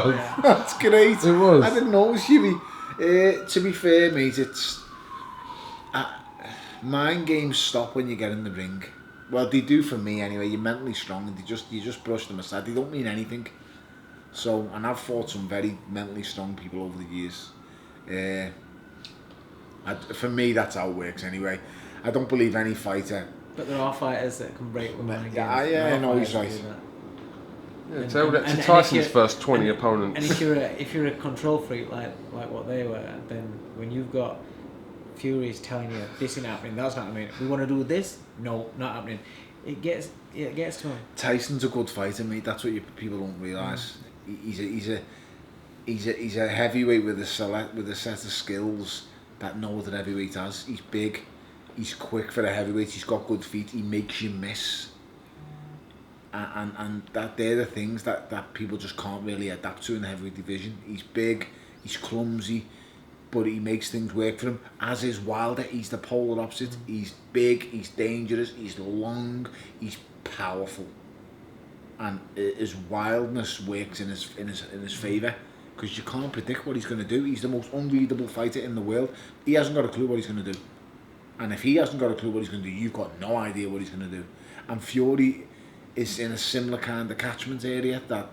That's great. It was. I didn't know it was Hughie. To be fair, mate, it's... mind games stop when you get in the ring. Well, they do for me anyway. You're mentally strong and you just brush them aside. They don't mean anything. So, and I've fought some very mentally strong people over the years. For me, that's how it works anyway. I don't believe any fighter. But there are fighters that can break with mind games. Yeah, I know he's right. Yeah, tell that to Tyson's first 20 opponents. And if you're a control freak like what they were, then when you've got Fury's telling you this isn't happening, that's not happening, we want to do this, no, not happening. It gets to him. Tyson's a good fighter, mate. That's what people don't realise. He's a heavyweight with a set of skills that no other heavyweight has. He's big, he's quick for a heavyweight, he's got good feet, he makes you miss. And that they're the things that people just can't really adapt to in the heavyweight division. He's big, he's clumsy, but he makes things work for him. As is Wilder, he's the polar opposite. He's big, he's dangerous, he's long, he's powerful, and his wildness works in his favour, because you can't predict what he's going to do. He's the most unreadable fighter in the world. He hasn't got a clue what he's going to do, and if he hasn't got a clue what he's going to do, you've got no idea what he's going to do. And Fury is in a similar kind of catchment area, that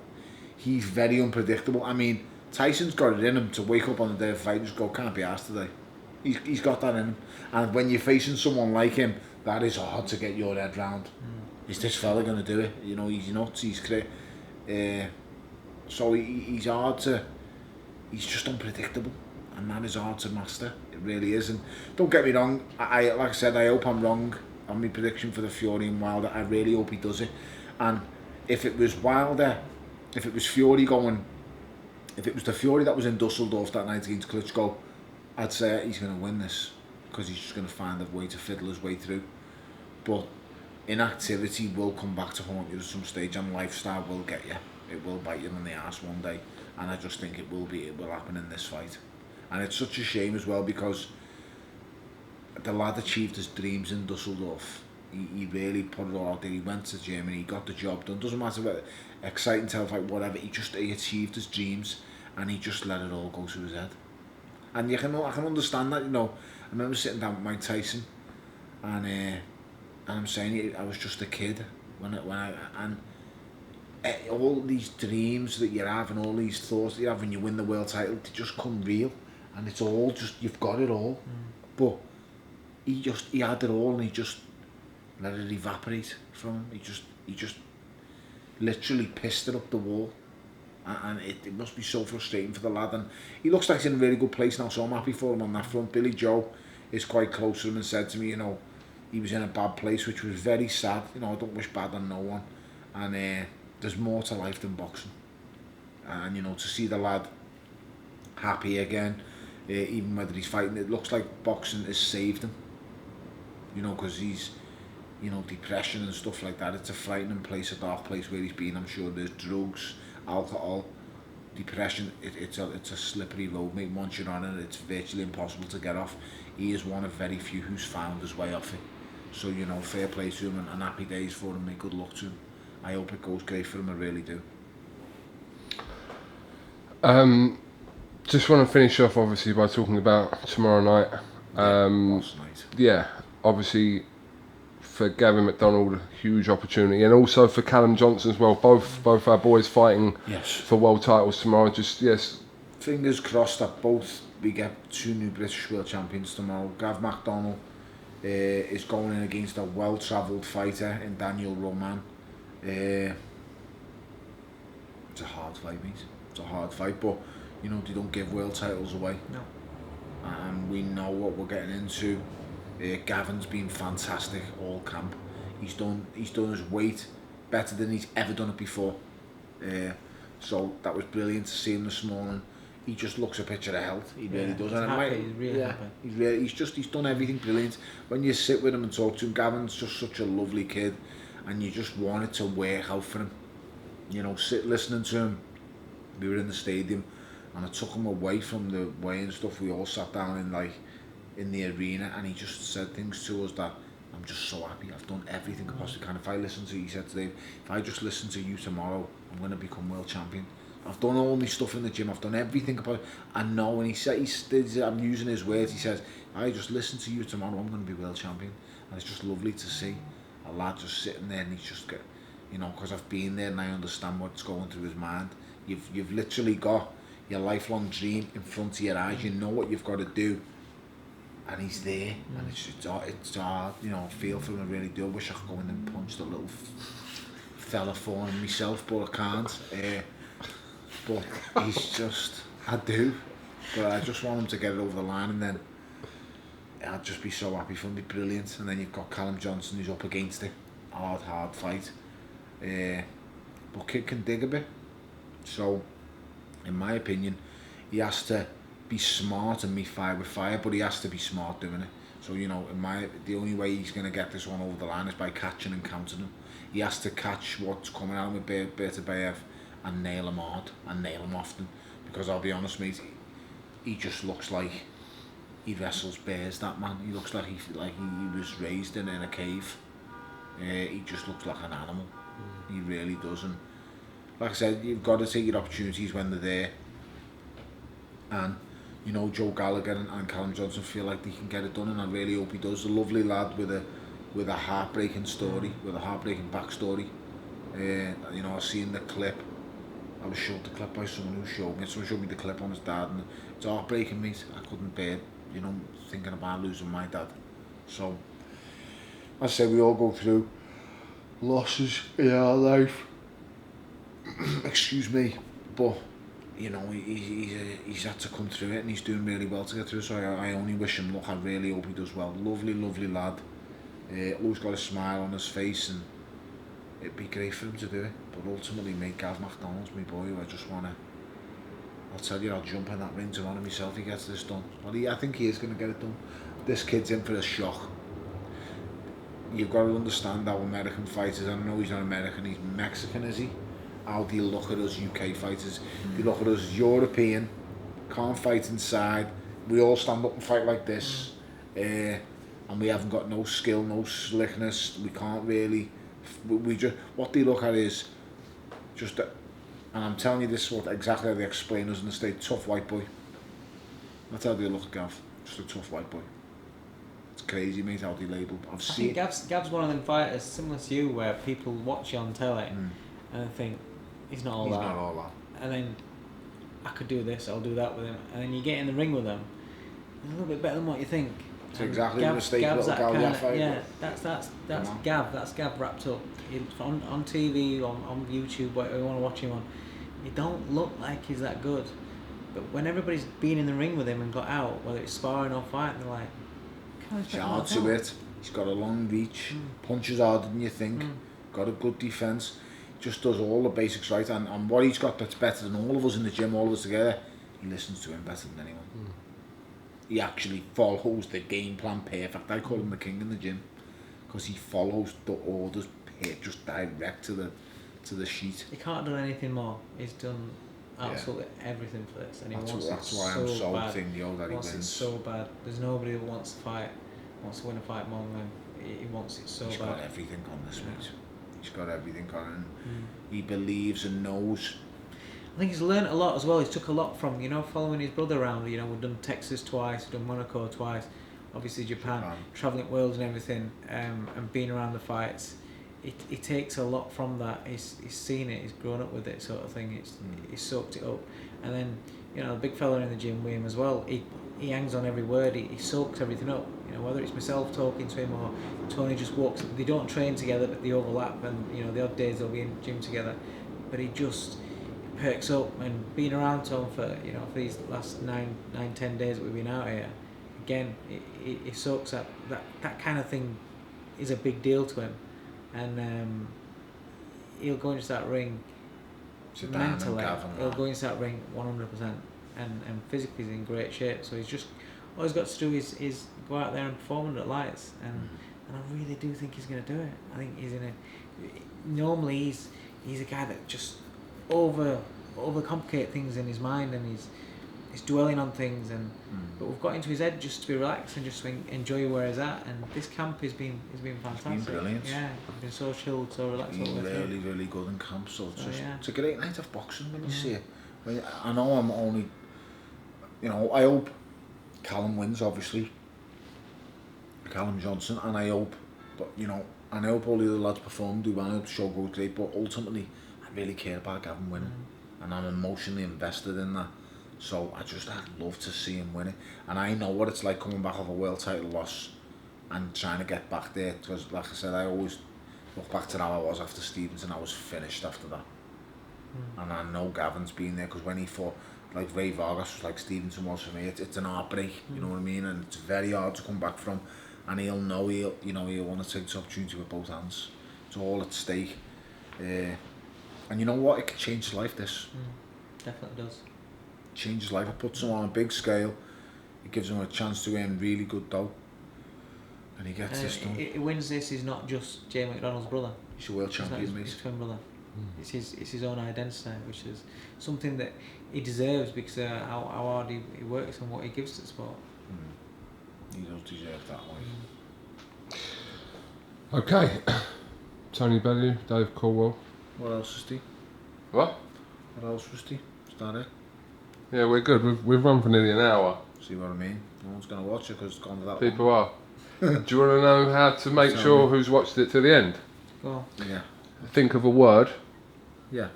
he's very unpredictable. I mean, Tyson's got it in him to wake up on the day of fight and just go, can't be arsed today. He's got that in him. And when you're facing someone like him, that is hard to get your head round. Is this fella going to do it? You know, he's nuts, he's so he's hard to, he's just unpredictable, and that is hard to master. It really is. And don't get me wrong, I like I said, I hope I'm wrong on my prediction for the Fury and Wilder. I really hope he does it. And if it was Wilder, if it was Fury going, if it was the Fury that was in Dusseldorf that night against Klitschko, I'd say he's going to win this, because he's just going to find a way to fiddle his way through. But inactivity will come back to haunt you at some stage, and lifestyle will get you. It will bite you in the arse one day, and I just think it will happen in this fight. And it's such a shame as well, because the lad achieved his dreams in Dusseldorf. He really put it all out there. He went to Germany, he got the job done. Doesn't matter whether exciting title fight, whatever. He achieved his dreams, and he just let it all go to his head. And I can understand that. You know, I remember sitting down with Mike Tyson, and I'm saying I was just a kid when all these dreams that you have and all these thoughts that you have when you win the world title, they just come real, and it's all just, you've got it all. But he had it all, and he just let it evaporate from him. He just literally pissed it up the wall, and it must be so frustrating for the lad. And he looks like he's in a really good place now, so I'm happy for him on that front. Billy Joe is quite close to him and said to me, you know, he was in a bad place, which was very sad. You know, I don't wish bad on no one, and there's more to life than boxing. And you know, to see the lad happy again, even whether he's fighting, it looks like boxing has saved him. You know, because he's, you know, depression and stuff like that. It's a frightening place, a dark place where he's been. I'm sure there's drugs, alcohol, depression. It's a slippery road, mate. Once you're on it, it's virtually impossible to get off. He is one of very few who's found his way off it. So, you know, fair play to him, and happy days for him, mate. Good luck to him. I hope it goes great for him, I really do. Just want to finish off, obviously, by talking about tomorrow night. Last night. Yeah, obviously, for Gavin McDonnell, huge opportunity, and also for Callum Johnson as well. Both our boys fighting for world titles tomorrow. Just fingers crossed that both we get 2 new British world champions tomorrow. Gav McDonnell is going in against a well-travelled fighter in Daniel Roman. It's a hard fight, mate. It's a hard fight, but you know, they don't give world titles away. No. And we know what we're getting into. Gavin's been fantastic all camp. He's done his weight better than he's ever done it before. So that was brilliant to see him this morning. He just looks a picture of health. He really does. And He's really happy. He's done everything brilliant. When you sit with him and talk to him, Gavin's just such a lovely kid, and you just want it to work out for him. You know, listening to him. We were in the stadium, and I took him away from the weigh and stuff. We all sat down in the arena, and he just said things to us that I'm just so happy. I've done everything I possibly can. If I listen to, he said today, if I just listen to you tomorrow, I'm going to become world champion. I've done all my stuff in the gym. I've done everything I know. And he said, I'm using his words. He says, I just listen to you tomorrow, I'm going to be world champion. And it's just lovely to see a lad just sitting there, and he's just got, you know, because I've been there and I understand what's going through his mind. You've literally got your lifelong dream in front of your eyes. You know what you've got to do, and he's there. And it's hard, you know. I feel for him, I really do. I wish I could go in and punch the little fella for him myself, but I can't. But he's just, I do, but I just want him to get it over the line, and then I'd just be so happy for him. It'd be brilliant. And then you've got Callum Johnson who's up against it, hard fight. But kid can dig a bit. So, in my opinion, he has to be smart and meet fire with fire, but he has to be smart doing it. So, you know, the only way he's going to get this one over the line is by catching and countering him. He has to catch what's coming at him with Bellew and nail him hard and nail him often. Because I'll be honest, mate, he just looks like he wrestles bears, that man. He looks like he was raised in a cave. He just looks like an animal. He really does. And like I said, you've got to take your opportunities when they're there. And you know, Joe Gallagher and Callum Johnson feel like they can get it done, and I really hope he does. A lovely lad with a heartbreaking story, with a heartbreaking backstory. You know, I've seen the clip. I was showed the clip by someone who showed me. Someone showed me the clip on his dad, and it's heartbreaking, mate. I couldn't bear, you know, thinking about losing my dad. So, as I say, we all go through losses in our life. Excuse me, but you know, he's had to come through it, and he's doing really well to get through. So I only wish him luck. I really hope he does well. Lovely lad. Always got a smile on his face, and it'd be great for him to do it. But ultimately, mate, Gavin McDonnell's my boy. I just wanna. I'll tell you, I'll jump in that ring tomorrow myself. He gets this done. Well, I think he is gonna get it done. This kid's in for a shock. You've got to understand how American fighters. I know he's not American. He's Mexican, is he? How do you look at us UK fighters? You look at us as European, can't fight inside. We all stand up and fight like this, and we haven't got no skill, no slickness. We can't really. We just what they look at is just, and I'm telling you this is what exactly how they explain us in the States. Tough white boy. That's how they look at Gav. Just a tough white boy. It's crazy, mate, how they label. I think Gav's one of them fighters similar to you, where people watch you on telly and think he's not all that. He's not all that. And then I could do this, I'll do that with him, and then you get in the ring with him. He's a little bit better than what you think. It's exactly the mistake little Gav fight. Yeah, that's Gav. That's Gav wrapped up. On TV, on YouTube, whatever you want to watch him on. He don't look like he's that good. But when everybody's been in the ring with him and got out, whether it's sparring or fighting, they're like, he's hard to hit. He's got a long reach. Punches harder than you think. Got a good defence. Just does all the basics right. And what he's got that's better than all of us in the gym, all of us together, he listens to him better than anyone. He actually follows the game plan perfect. I call him the king in the gym because he follows the orders just direct to the sheet. He can't do anything more. He's done absolutely everything for this, and that's why I'm so thinking that he wins. It's so bad. There's nobody who wants to win a fight more than him. He wants it so bad. He's got everything on this mate. He's got everything on, and he believes and knows. I think he's learnt a lot as well. He's took a lot from, following his brother around. We've done Texas twice, we've done Monaco twice, obviously Japan. Travelling worlds and everything, and being around the fights. He takes a lot from that. He's seen it, he's grown up with it, sort of thing. He's soaked it up. And then, the big fella in the gym with him as well, he hangs on every word, he soaks everything up. Whether it's myself talking to him or Tony just walks, they don't train together, but they overlap, and the odd days they'll be in the gym together. But he just perks up, and being around Tom for these last 9-10 days that we've been out here, again, he soaks up that kind of thing is a big deal to him. And he'll go into that ring mentally. He'll go into that ring 100%, and physically he's in great shape. So he's just all he's got to do is go out there and perform under the lights. And I really do think he's going to do it. I think he's in a. Normally he's a guy that just overcomplicate things in his mind, and he's dwelling on things, but we've got into his head just to be relaxed and just to enjoy where he's at. And this camp has been fantastic. It's been brilliant. Yeah, it's been so chilled, so relaxed. It's been really good in camp. So it's a great night of boxing when you see it. I know I'm only, I hope Callum wins, obviously. Callum Johnson, and I hope, and I hope all the other lads perform, do well. I hope the show goes great, but ultimately, I really care about Gavin winning, and I'm emotionally invested in that. So I'd love to see him win it. And I know what it's like coming back off a world title loss and trying to get back there. Because like I said, I always look back to how I was after Stevenson, I was finished after that. And I know Gavin's been there, because when he fought, like Ray Vargas was like Stevenson was for me, it's an heartbreak, you know what I mean, and it's very hard to come back from, and he'll know he'll want to take this opportunity with both hands. It's all at stake, and you know what, it can change his life, this. Definitely does. Change his life, it puts him on a big scale, it gives him a chance to earn really good dough, and he gets this done. It wins this, he's not just Jay McDonnell's brother. He's a world champion, mate. His twin brother. It's his own identity, which is something that he deserves, because how hard he works and what he gives to the sport. He does deserve that one. Okay. Tony Bellew, Dave Caldwell. What else, Rusty? What? What else, Rusty? Is that it? Yeah, we're good. We've run for nearly an hour. See what I mean? No one's going to watch it because it's gone to that People are. Do you want to know how to make sure who's watched it to the end? Go on. Yeah. Think of a word. Yeah.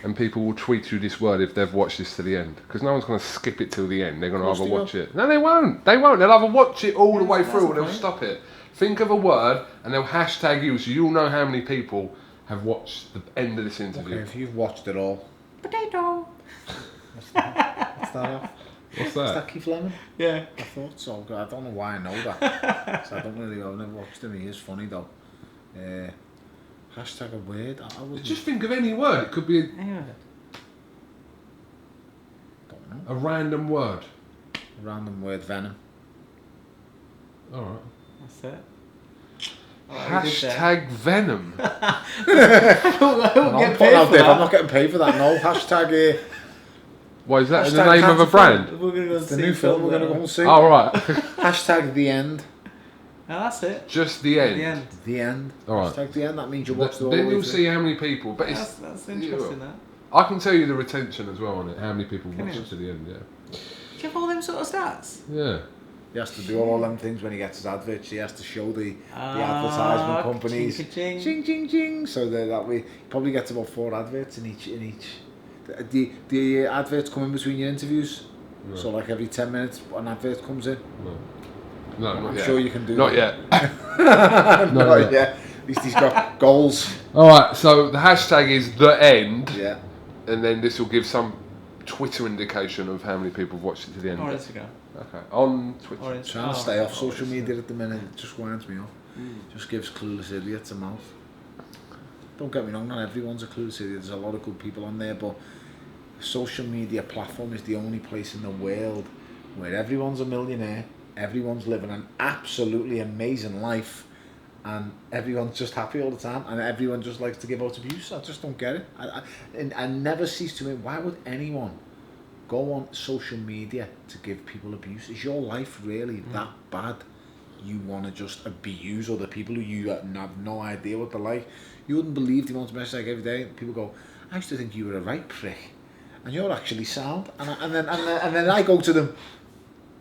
And people will tweet you this word if they've watched this to the end. Because no one's going to skip it till the end. They're going to either watch it. No, they won't. They won't. They'll either watch it all the way through or they'll stop it. Think of a word and they'll hashtag you, so you'll know how many people have watched the end of this interview. Okay, if you've watched it all. Potato. What's that? What's that? What's that? Is that Keith Lemon? Yeah. I thought so. I don't know why I know that. So I've never watched him. He is funny though. Hashtag a word. I wouldn't. Just think of any word. It could be Anyway. Don't know. a random word. Random word, venom. Alright. That's it. Hashtag venom. I'm putting out there. I'm not getting paid for that. No. Hashtag. Why is that in the Hashtag name of a brand? We're going to go It's the new film we're going to go and see. Oh, right. Hashtag the end. Oh, that's it. Just the end. The end. The end. All right. Hashtag the end. That means you watch the whole Then way you'll through. see how many people. But it's. That's interesting, that. I can tell you the retention as well on it. How many people Can watch you? it to the end? Yeah. Do you have all them sort of stats? Yeah. He has to do all them things when he gets his adverts. He has to show the advertisement companies. Ching, Ching ching ching. So that way, he probably gets about 4 adverts in each. The adverts come in between your interviews. No. So like every 10 minutes, an advert comes in. No, not I'm yet. sure you can do Not that. yet. Not yet. At least he's got goals. All right. So the hashtag is the end. Yeah. And then this will give some Twitter indication of how many people have watched it to the end. Or Instagram. Okay. On Twitter. Or Trying to stay off social media at the minute. It just winds me off. Just gives clueless idiots a mouth. Don't get me wrong, not everyone's a clueless idiot. There's a lot of good people on there, but social media platform is the only place in the world where everyone's a millionaire, everyone's living an absolutely amazing life, and everyone's just happy all the time, and everyone just likes to give out abuse. I just don't get it. I never cease to me. Why would anyone go on social media to give people abuse? Is your life really that bad? You want to just abuse other people who you have no idea what they're like? You wouldn't believe the amount of messages I get every day. People go, I used to think you were a right prick, and you're actually sound. And then I go to them,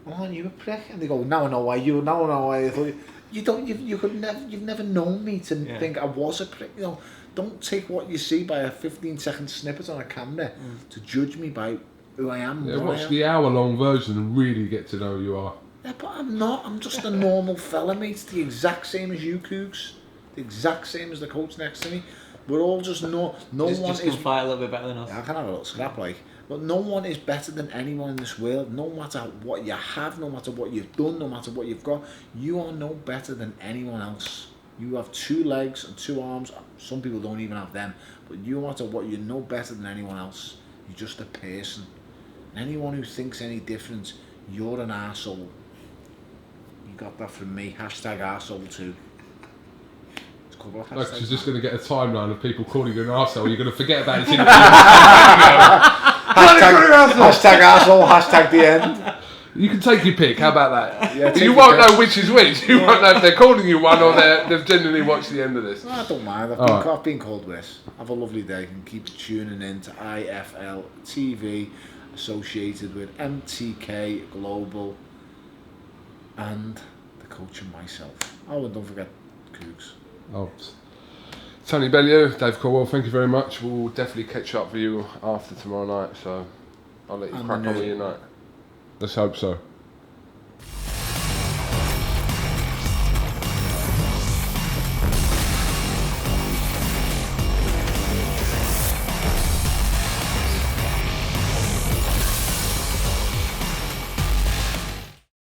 well, aren't you a prick? And they go, now I know why you. Now I know why I thought you've never known me to think I was a prick. You know, don't take what you see by a 15-second snippet on a camera to judge me by who I am. Yeah, watch the hour-long version and really get to know who you are. Yeah, but I'm not. I'm just a normal fella, mate. It's the exact same as you, Cougs. The exact same as the coach next to me. We're all just no one is. Fight a little bit better than us. I can have a little scrap, like, but no one is better than anyone in this world. No matter what you have, no matter what you've done, no matter what you've got, you are no better than anyone else. You have 2 legs and 2 arms. Some people don't even have them. But you, no matter what, you're no better than anyone else. You're just a person. Anyone who thinks any different, you're an arsehole. You got that from me. Hashtag arsehole too. No, she's just going to get a timeline of people calling you an arsehole. You're going to forget about it. Hashtag arsehole, hashtag the end. You can take your pick. How about that? Yeah, you won't know which is which. You won't know if they're calling you one or they've genuinely watched the end of this. I don't mind. I've been called worse. Have a lovely day and keep tuning in to IFL TV, associated with MTK Global and the coach and myself. Oh, and don't forget Cougs. Oh, Tony Bellew, Dave Caldwell, thank you very much. We'll definitely catch up with you after tomorrow night, so I'll let you crack on with your night. Let's hope so.